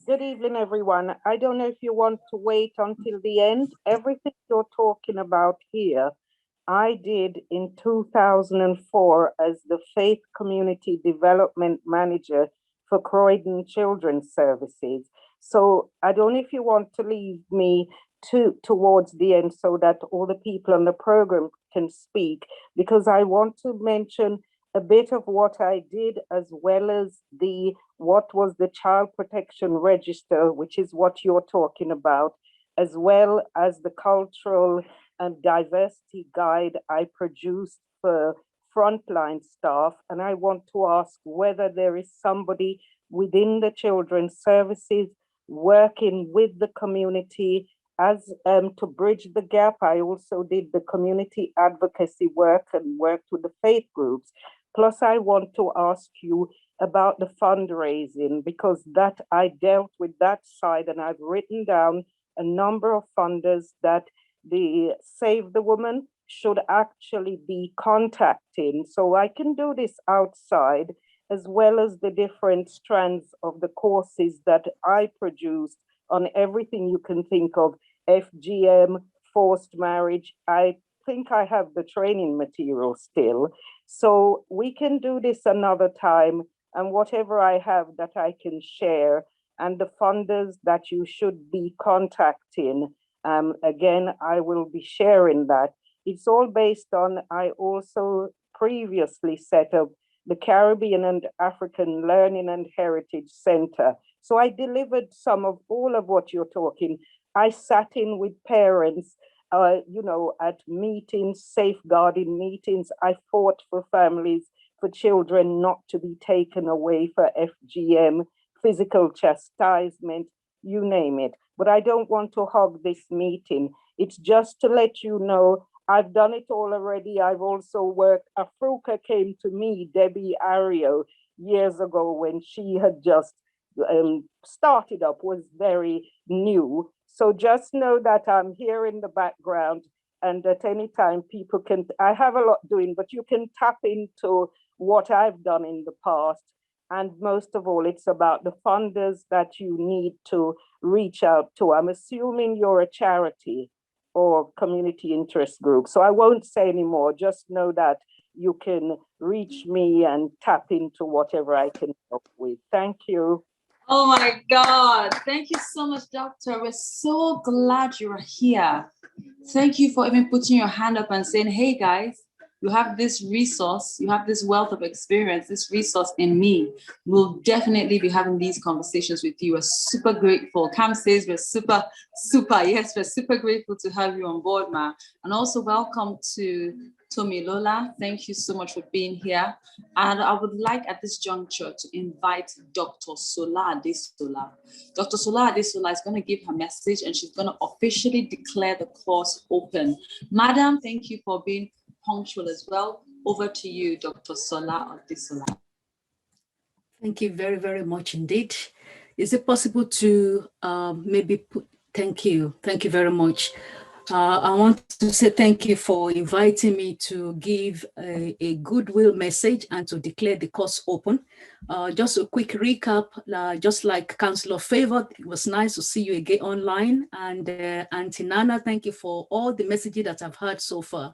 Good evening, everyone. I don't know if you want to wait until the end. Everything you're talking about here, I did in 2004 as the Faith Community Development Manager for Croydon Children's Services. So I don't know if you want to leave me towards the end so that all the people on the program can speak, because I want to mention a bit of what I did, as well as what was the Child Protection Register, which is what you're talking about, as well as the Cultural and Diversity Guide I produced for frontline staff. And I want to ask whether there is somebody within the Children's Services working with the community as to bridge the gap. I also did the community advocacy work and worked with the faith groups. Plus, I want to ask you about the fundraising, because that I dealt with that side, and I've written down a number of funders that the Save the Woman should actually be contacting. So I can do this outside, as well as the different strands of the courses that I produced on everything you can think of, FGM, forced marriage. I think I have the training material still. So we can do this another time, and whatever I have that I can share, and the funders that you should be contacting, again, I will be sharing that. It's all based on, I also previously set up the Caribbean and African Learning and Heritage Center. So I delivered all of what you're talking. I sat in with parents, at meetings, safeguarding meetings. I fought for families, for children not to be taken away for FGM, physical chastisement, you name it. But I don't want to hog this meeting. It's just to let you know, I've done it all already. I've also worked, Afruka came to me, Debbie Ario, years ago when she had just started up was very new. So just know that I'm here in the background, and at any time people can, I have a lot doing, but you can tap into what I've done in the past. And most of all, it's about the funders that you need to reach out to. I'm assuming you're a charity or community interest group. So I won't say any more, just know that you can reach me and tap into whatever I can help with. Thank you. Oh my God. Thank you so much, Doctor. We're so glad you're here. Thank you for even putting your hand up and saying, hey guys, you have this resource, you have this wealth of experience, this resource in me. We'll definitely be having these conversations with you. We're super grateful. Cam says we're super, yes, we're super grateful to have you on board, ma. And also welcome to Tomilola. Thank you so much for being here. And I would like at this juncture to invite Dr. Sola Adesola. Dr. Sola Adesola is going to give her message and she's going to officially declare the course open. Madam, thank you for being punctual as well. Over to you, Dr. Sola Adesola. Thank you very, very much indeed. Is it possible to thank you very much. I want to say thank you for inviting me to give a goodwill message and to declare the course open. Just a quick recap, just like Councillor Favor, it was nice to see you again online. And Auntie Nana, thank you for all the messages that I've heard so far.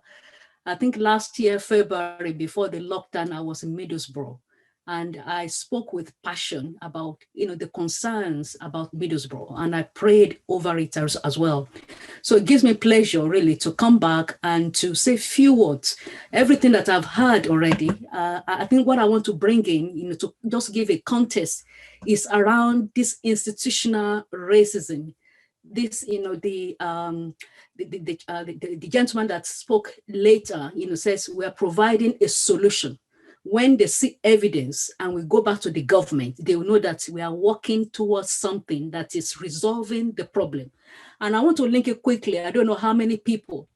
I think last year, February, before the lockdown, I was in Middlesbrough. And I spoke with passion about, the concerns about Middlesbrough, and I prayed over it as well. So it gives me pleasure really to come back and to say a few words. Everything that I've heard already, I think what I want to bring in, to just give a context is around this institutional racism. This, the gentleman that spoke later, says we are providing a solution. When they see evidence and we go back to the government, they will know that we are working towards something that is resolving the problem. And I want to link it quickly. I don't know how many people,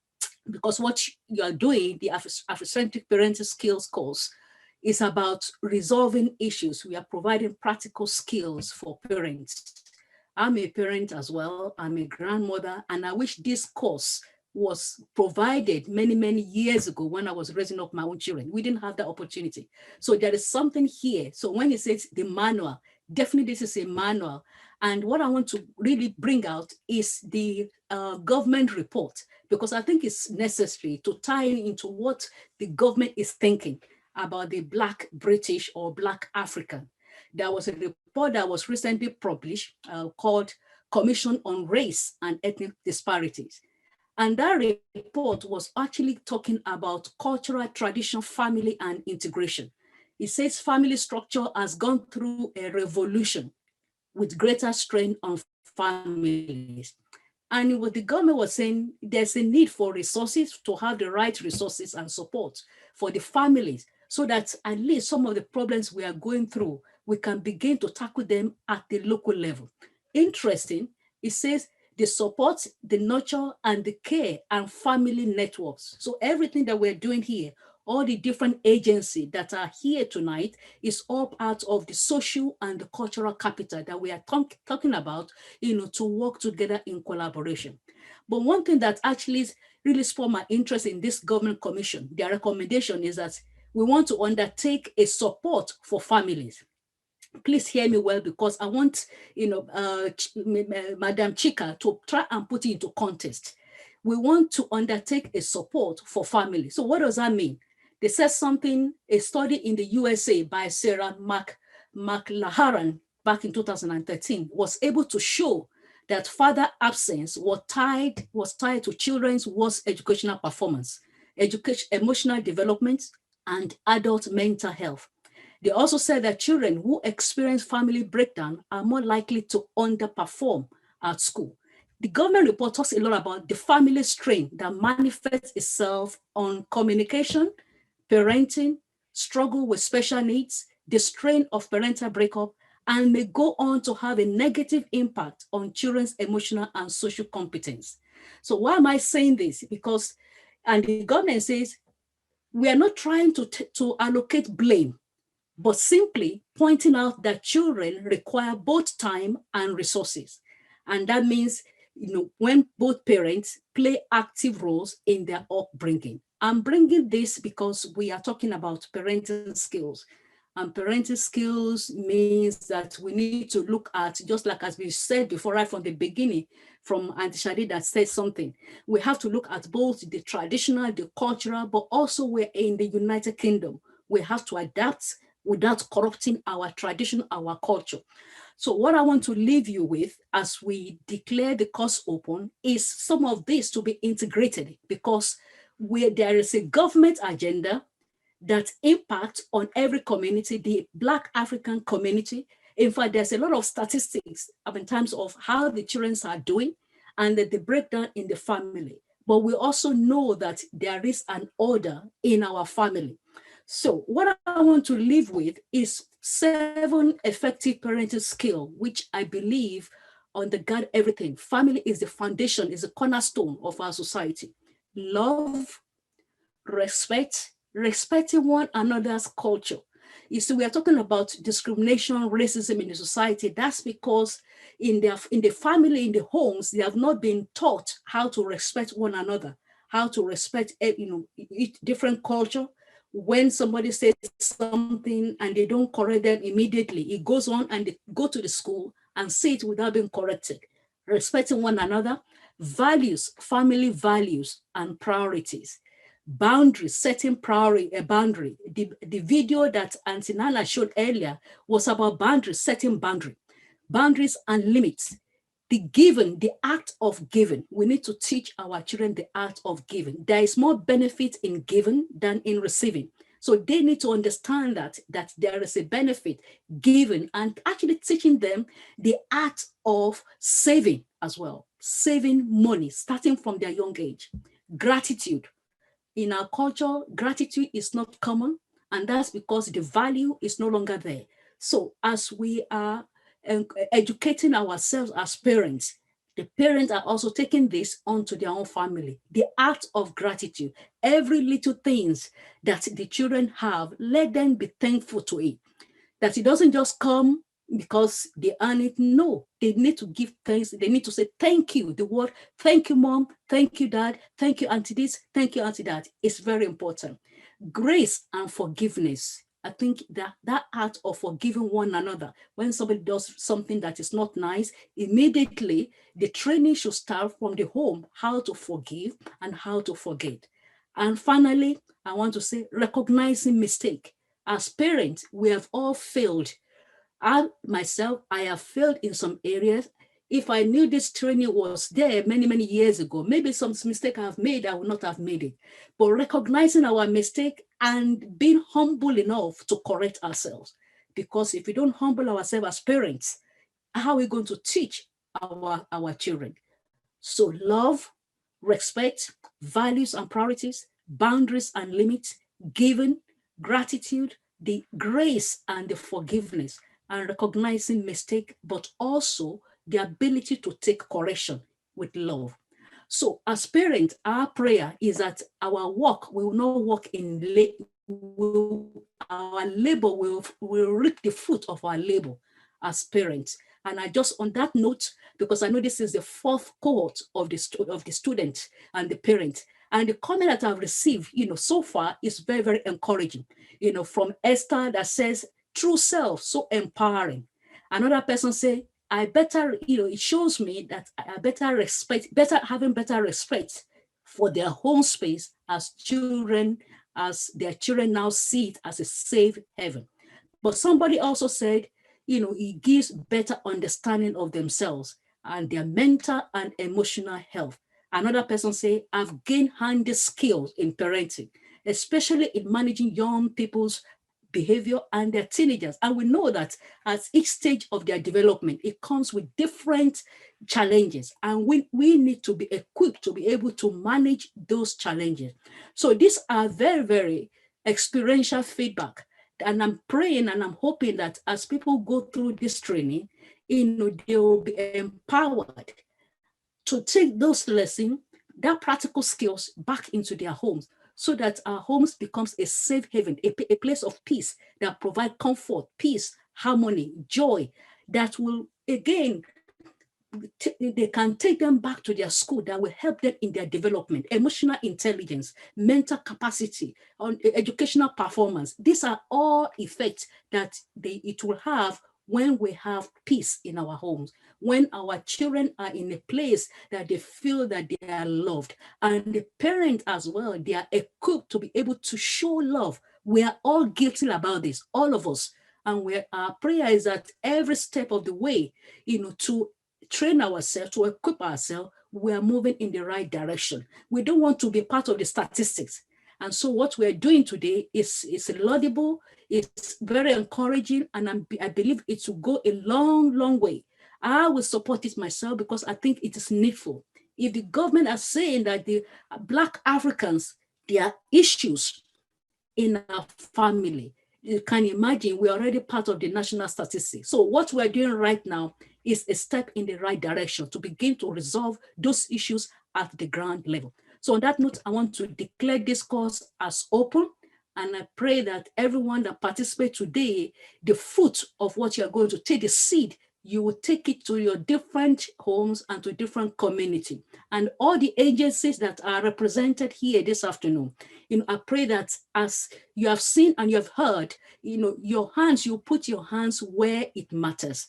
because what you are doing, the Africentric Parenting Skills Course, is about resolving issues. We are providing practical skills for parents. I'm a parent as well. I'm a grandmother, and I wish this course was provided many, many years ago when I was raising up my own children. We didn't have that opportunity. So there is something here. So when it says the manual, definitely this is a manual. And what I want to really bring out is the government report, because I think it's necessary to tie into what the government is thinking about the Black British or Black African. There was a report that was recently published called Commission on Race and Ethnic Disparities. And that report was actually talking about cultural tradition, family, and integration. It says family structure has gone through a revolution with greater strain on families. And what the government was saying, there's a need for resources, to have the right resources and support for the families, so that at least some of the problems we are going through, we can begin to tackle them at the local level. Interesting, it says, the support, the nurture, and the care and family networks. So everything that we're doing here, all the different agencies that are here tonight, is all part of the social and the cultural capital that we are talking about, to work together in collaboration. But one thing that actually really spurred my interest in this government commission, their recommendation is that we want to undertake a support for families. Please hear me well, because I want, Madam Chika to try and put it into context. We want to undertake a support for families. So what does that mean? They said something, a study in the USA by Sarah McLachlan back in 2013 was able to show that father absence was tied to children's worst educational performance, emotional development, and adult mental health. They also said that children who experience family breakdown are more likely to underperform at school. The government report talks a lot about the family strain that manifests itself on communication, parenting, struggle with special needs, the strain of parental breakup, and may go on to have a negative impact on children's emotional and social competence. So why am I saying this? Because, and the government says, we are not trying to allocate blame, but simply pointing out that children require both time and resources. And that means, when both parents play active roles in their upbringing. I'm bringing this because we are talking about parenting skills. And parenting skills means that we need to look at, just like as we said before, right from the beginning, from Auntie Shadi that said something, we have to look at both the traditional, the cultural, but also we're in the United Kingdom. We have to adapt without corrupting our tradition, our culture. So what I want to leave you with as we declare the course open is some of this to be integrated, because there is a government agenda that impacts on every community, the Black African community. In fact, there's a lot of statistics in terms of how the children are doing and the breakdown in the family. But we also know that there is an order in our family. So what I want to leave with is 7 effective parenting skills, which I believe undergird everything. Family is the foundation, is the cornerstone of our society. Love, respect, respecting one another's culture. You see, we are talking about discrimination, racism in the society. That's because in the family, in the homes, they have not been taught how to respect one another, how to respect, different culture. When somebody says something and they don't correct them immediately, it goes on and they go to the school and say it without being corrected. Respecting one another, values, family values and priorities. Boundaries, setting a boundary. The video that Auntie Nana showed earlier was about boundaries, setting boundaries and limits. The act of giving. We need to teach our children the art of giving. There is more benefit in giving than in receiving. So they need to understand that there is a benefit given, and actually teaching them the art of saving as well. Saving money, starting from their young age. Gratitude. In our culture, gratitude is not common, and that's because the value is no longer there. So as we are educating ourselves as parents, the parents are also taking this onto their own family. The art of gratitude, every little things that the children have, let them be thankful to it. That it doesn't just come because they earn it. No, they need to give thanks. They need to say thank you. The word thank you, mom, thank you, dad, thank you, auntie this, thank you, auntie that is very important. Grace and forgiveness. I think that art of forgiving one another. When somebody does something that is not nice, immediately the training should start from the home, how to forgive and how to forget. And finally, I want to say recognizing mistake. As parents, we have all failed. I have failed in some areas. If I knew this training was there many, many years ago, maybe some mistake I have made, I would not have made it. But recognizing our mistake and being humble enough to correct ourselves. Because if we don't humble ourselves as parents, how are we going to teach our children? So love, respect, values and priorities, boundaries and limits, giving, gratitude, the grace and the forgiveness, and recognizing mistake, but also the ability to take correction with love. So as parents, our prayer is that our work will not work in our labor will reap the fruit of our labor as parents. And I just, on that note, because I know this is the 4th cohort of the student and the parent, and the comment that I've received, so far is very, very encouraging. From Esther that says, true self, so empowering. Another person say, it shows me that I having better respect for their home space as their children now see it as a safe haven. But somebody also said, it gives better understanding of themselves and their mental and emotional health. Another person say, I've gained handy skills in parenting, especially in managing young people's behavior and their teenagers. And we know that at each stage of their development, it comes with different challenges. And we need to be equipped to be able to manage those challenges. So these are very, very experiential feedback. And I'm praying and I'm hoping that as people go through this training, they will be empowered to take those lessons, their practical skills back into their homes, so that our homes becomes a safe haven, a place of peace that provide comfort, peace, harmony, joy, that will, again, they can take them back to their school, that will help them in their development, emotional intelligence, mental capacity, on educational performance. These are all effects that it will have when we have peace in our homes, when our children are in a place that they feel that they are loved, and the parents as well, they are equipped to be able to show love. We are all guilty about this, all of us. And our prayer is that every step of the way, to train ourselves, to equip ourselves, we are moving in the right direction. We don't want to be part of the statistics. And so what we're doing today is laudable, it's very encouraging, and I believe it will go a long, long way. I will support it myself because I think it is needful. If the government are saying that the Black Africans, there are issues in our family, you can imagine we're already part of the national statistics. So what we're doing right now is a step in the right direction to begin to resolve those issues at the ground level. So on that note, I want to declare this course as open, and I pray that everyone that participates today, the fruit of what you're going to take, the seed, you will take it to your different homes and to different community. And all the agencies that are represented here this afternoon, I pray that as you have seen and you have heard, you put your hands where it matters.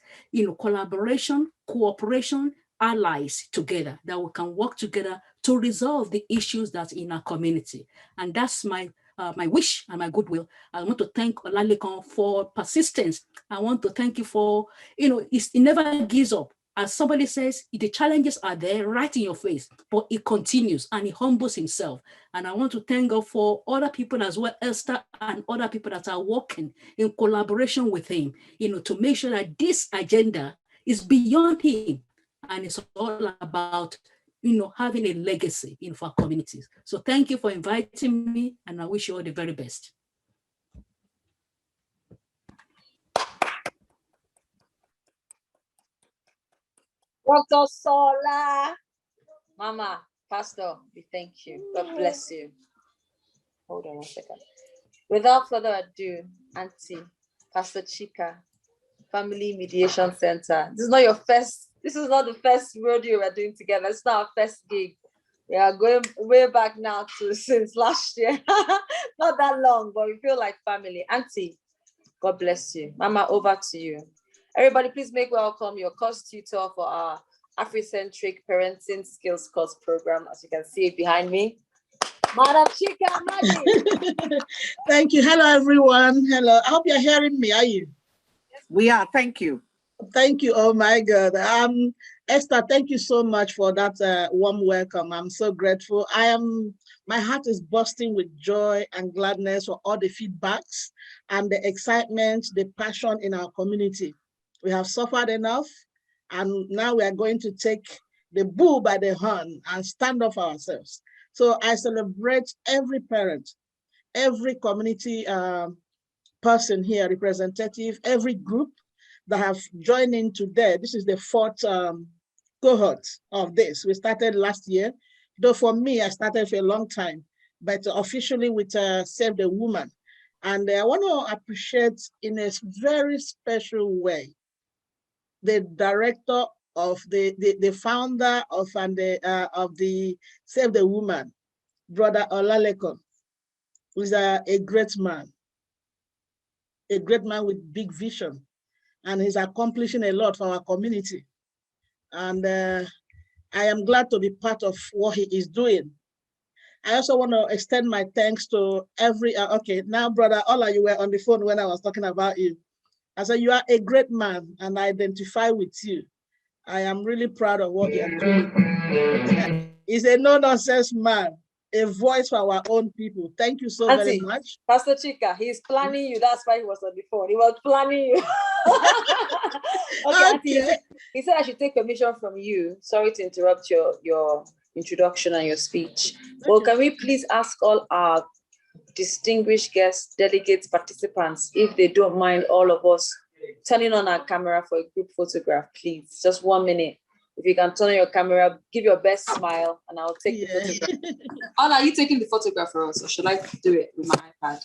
Collaboration, cooperation, allies together, that we can work together to resolve the issues that in our community. And that's my wish and my goodwill. I want to thank Olalekan for persistence. I want to thank you for, it never gives up. As somebody says, the challenges are there right in your face, but it continues and he humbles himself. And I want to thank God for other people as well, Esther and other people that are working in collaboration with him, to make sure that this agenda is beyond him and it's all about having a legacy for our communities. So thank you for inviting me, and I wish you all the very best. Dr. Sola, Mama, Pastor, we thank you. God bless you. Hold on 1 second. Without further ado, Auntie, Pastor Chika, Family Mediation Center. This is not the first rodeo we're doing together. It's not our first gig. We are going way back now since last year. Not that long, but we feel like family. Auntie, God bless you. Mama, over to you. Everybody, please make welcome your course tutor for our Africentric Parenting Skills Course program. As you can see it behind me, Madam Chika Madi. Thank you. Hello, everyone. Hello. I hope you're hearing me. Are you? We are. Thank you. Thank you. Oh my God. Esther, thank you so much for that warm welcome. I'm so grateful. My heart is bursting with joy and gladness for all the feedbacks and the excitement, the passion in our community. We have suffered enough, and now we are going to take the bull by the horn and stand up for ourselves. So I celebrate every parent, every community person here, representative, every group that have joined in today. This is the fourth cohort of this. We started last year, though for me, I started for a long time, but officially with Save the Woman. And I want to appreciate in a very special way the director of the founder of the Save the Woman, Brother Olalekan, who's a great man with big vision, and he's accomplishing a lot for our community. And I am glad to be part of what he is doing. I also want to extend my thanks to every, okay, now Brother Ola, you were on the phone when I was talking about you. I said, you are a great man, and I identify with you. I am really proud of what you are doing. He's a no-nonsense man, a voice for our own people. Thank you so very much. Pastor Chika, he's planning you. That's why he was on the phone. He was planning you. Okay. Auntie, he said I should take permission from you. Sorry to interrupt your introduction and your speech. Well, can we please ask all our distinguished guests, delegates, participants, if they don't mind all of us turning on our camera for a group photograph, please. Just 1 minute. If you can turn on your camera, give your best smile, and I'll take the photograph. Paula, are you taking the photograph for us, or should I do it with my iPad?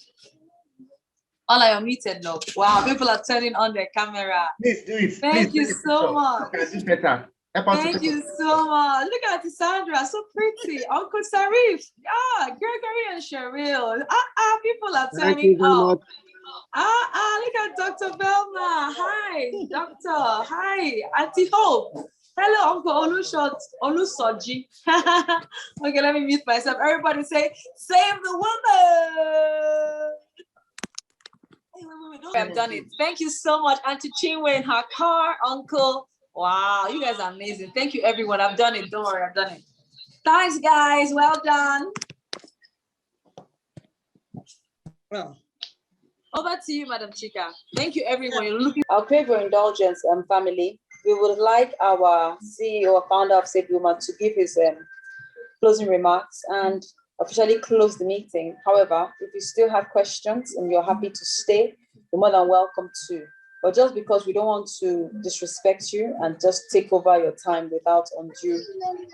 Paula, you're muted now. Wow, people are turning on their camera. Please do it. Thank you so much. Do better. Thank you so much. Look at Sandra, so pretty. Uncle Sarif, yeah, Gregory and Cheryl. People are turning up. Look at Dr. Belma. Hi, Doctor. Hi, Auntie Hope. Hello, Uncle Olusoji. Okay, let me mute myself. Everybody say, save the woman. I've done it. Thank you so much, Auntie Chinwe in her car, Uncle. Wow, you guys are amazing. Thank you, everyone. I've done it. Don't worry, I've done it. Thanks, guys. Well done. Well. Over to you, Madam Chika. Thank you, everyone. I'll pray for indulgence, family. We would like our CEO or founder of Save the Woman to give his closing remarks and officially close the meeting. However, if you still have questions and you're happy to stay, you're more than welcome to. But just because we don't want to disrespect you and just take over your time without undue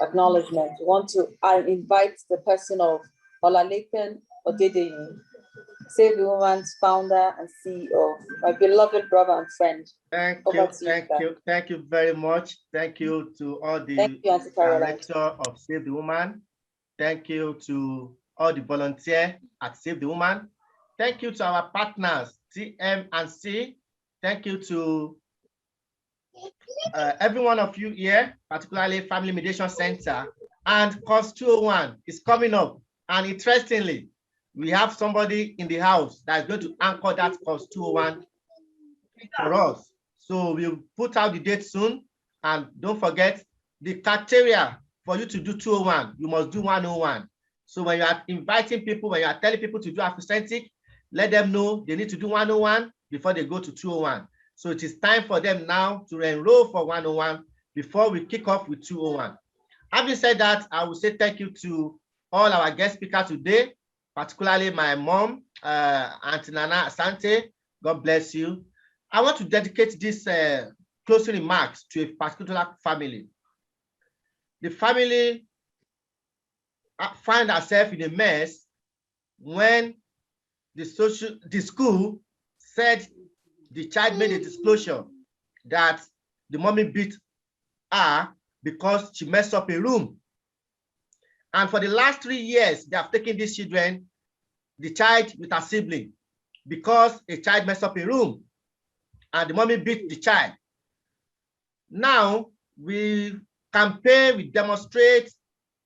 acknowledgement, we want to invite the person of Olalekan Odedeyi, Save the Woman's founder and CEO, my beloved brother and friend. Thank you very much. Thank you to all the director of Save the Woman. Thank you to all the volunteers at Save the Woman. Thank you to our partners, TM and C. Thank you to every one of you here, particularly Family Mediation Center. And Course 201 is coming up. And interestingly, we have somebody in the house that is going to anchor that Course 201 for us. So we'll put out the date soon. And don't forget the criteria for you to do 201, you must do 101. So when you are inviting people, when you are telling people to do Africentric, let them know they need to do 101 before they go to 201. So it is time for them now to enroll for 101 before we kick off with 201. Having said that, I will say thank you to all our guest speakers today, particularly my mom, Auntie Nana Asante. God bless you. I want to dedicate this closing remarks to a particular family. The family find herself in a mess when the school said the child made a disclosure that the mommy beat her because she messed up a room. And for the last 3 years, they have taken these children, the child with her sibling, because a child messed up a room and the mommy beat the child. Now we campaign, we demonstrate,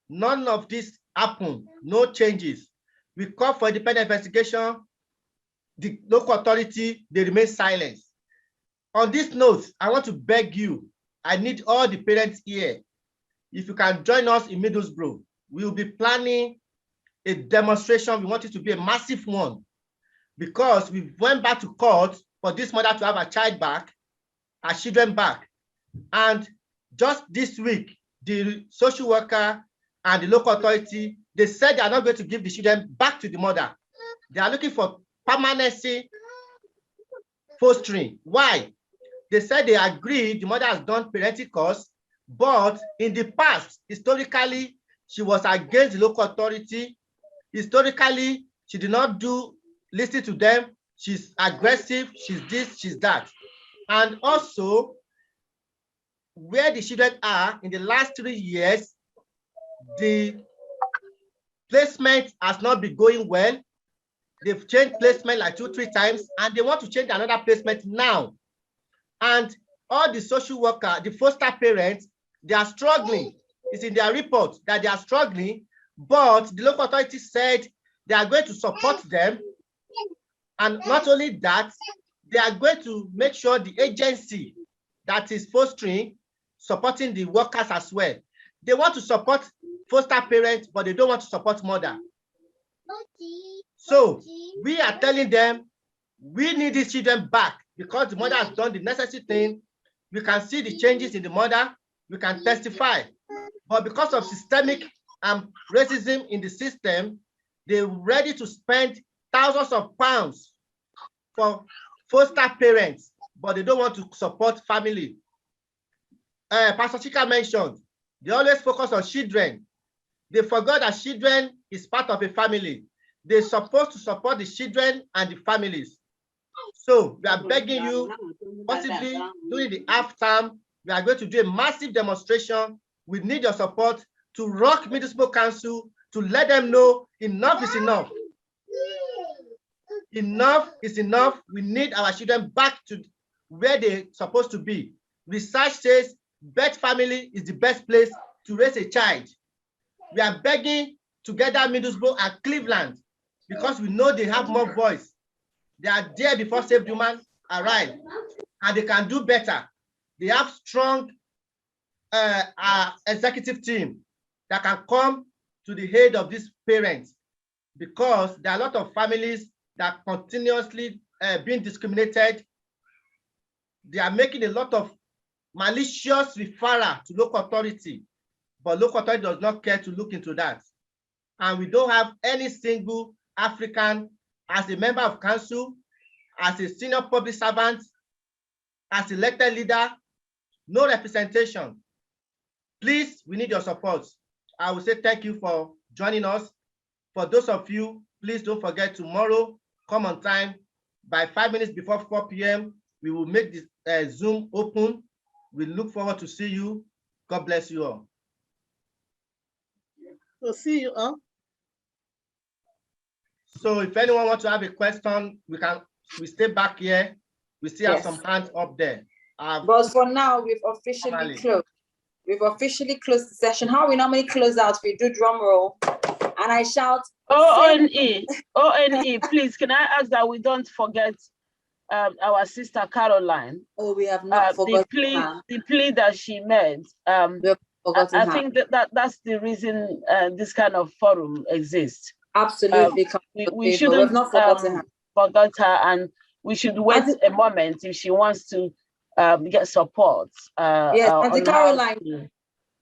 none of this happened, no changes. We call for independent investigation. The local authority, they remain silent. On this note, I want to beg you, I need all the parents here. If you can join us in Middlesbrough, we will be planning a demonstration. We want it to be a massive one because we went back to court for this mother to have her child back, her children back. And just this week, the social worker and the local authority, they said they are not going to give the children back to the mother. They are looking for permanency fostering. Why? They said they agree the mother has done parenting course, but in the past, historically, she was against the local authority. Historically, she did not listen to them. She's aggressive, she's this, she's that. And also, where the children are in the last 3 years, the placement has not been going well. They've changed placement like 2-3 times, and they want to change another placement now. And all the social worker, the foster parents, they are struggling. It's in their report that they are struggling, but the local authority said they are going to support them. And not only that, they are going to make sure the agency that is fostering, supporting the workers as well. They want to support foster parents, but they don't want to support mother. So we are telling them, we need these children back because the mother has done the necessary thing. We can see the changes in the mother. We can testify. But because of systemic racism in the system, they're ready to spend thousands of pounds for foster parents, but they don't want to support family. Pastor Chika mentioned, they always focus on children. They forgot that children is part of a family. They're supposed to support the children and the families. So we are begging you, possibly during the half term, we are going to do a massive demonstration. We need your support to rock Middlesbrough Council, to let them know enough is enough. Enough is enough. We need our children back to where they're supposed to be. Research says birth family is the best place to raise a child. We are begging Together Middlesbrough and Cleveland because we know they have more voice. They are there before Save the Woman arrive, and they can do better. They have strong executive team that can come to the aid of these parents, because there are a lot of families that continuously being discriminated. They are making a lot of malicious referral to local authority, but local authority does not care to look into that. And we don't have any single African as a member of council, as a senior public servant, as elected leader, no representation. Please, we need your support. I will say thank you for joining us. For those of you, please don't forget tomorrow, come on time. By 5 minutes before 4 p.m., we will make this Zoom open. We look forward to see you. God bless you all. So see you all. So if anyone wants to have a question, we stay back here. We still have some hands up there. But for now, we've officially closed. We've officially closed the session. How we normally close out, we do drum roll, and I shout, ONE, please, can I ask that we don't forget our sister Caroline? Oh, we have not forgotten the plea that she made. I think that's the reason this kind of forum exists. Absolutely. We shouldn't forget her, and we should wait a moment if she wants to get support. Yes, Auntie Caroline,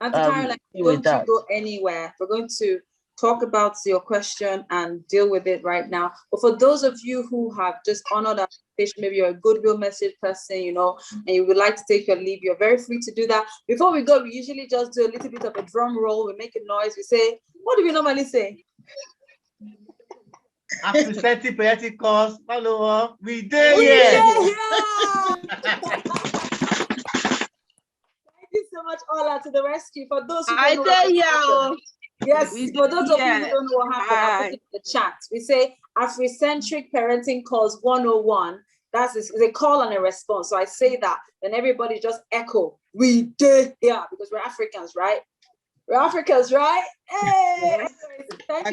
don't you go anywhere. We're going to talk about your question and deal with it right now. But for those of you who have just honored our invitation, maybe you're a goodwill message person, you know, and you would like to take your leave, you're very free to do that. Before we go, we usually just do a little bit of a drum roll. We make a noise. We say, what do we normally say? Africentric Parenting Course, follow-up, we did. Thank you so much, Paula, to the rescue. For those who I dare you. Yes, for those of you who don't know what happened, I'll put it in the chat. We say Africentric Parenting Course 101. That's a call and a response. So I say that, then everybody just echo, we did, because we're Africans, right? We're Africans, right? Hey! Anyways, thank you.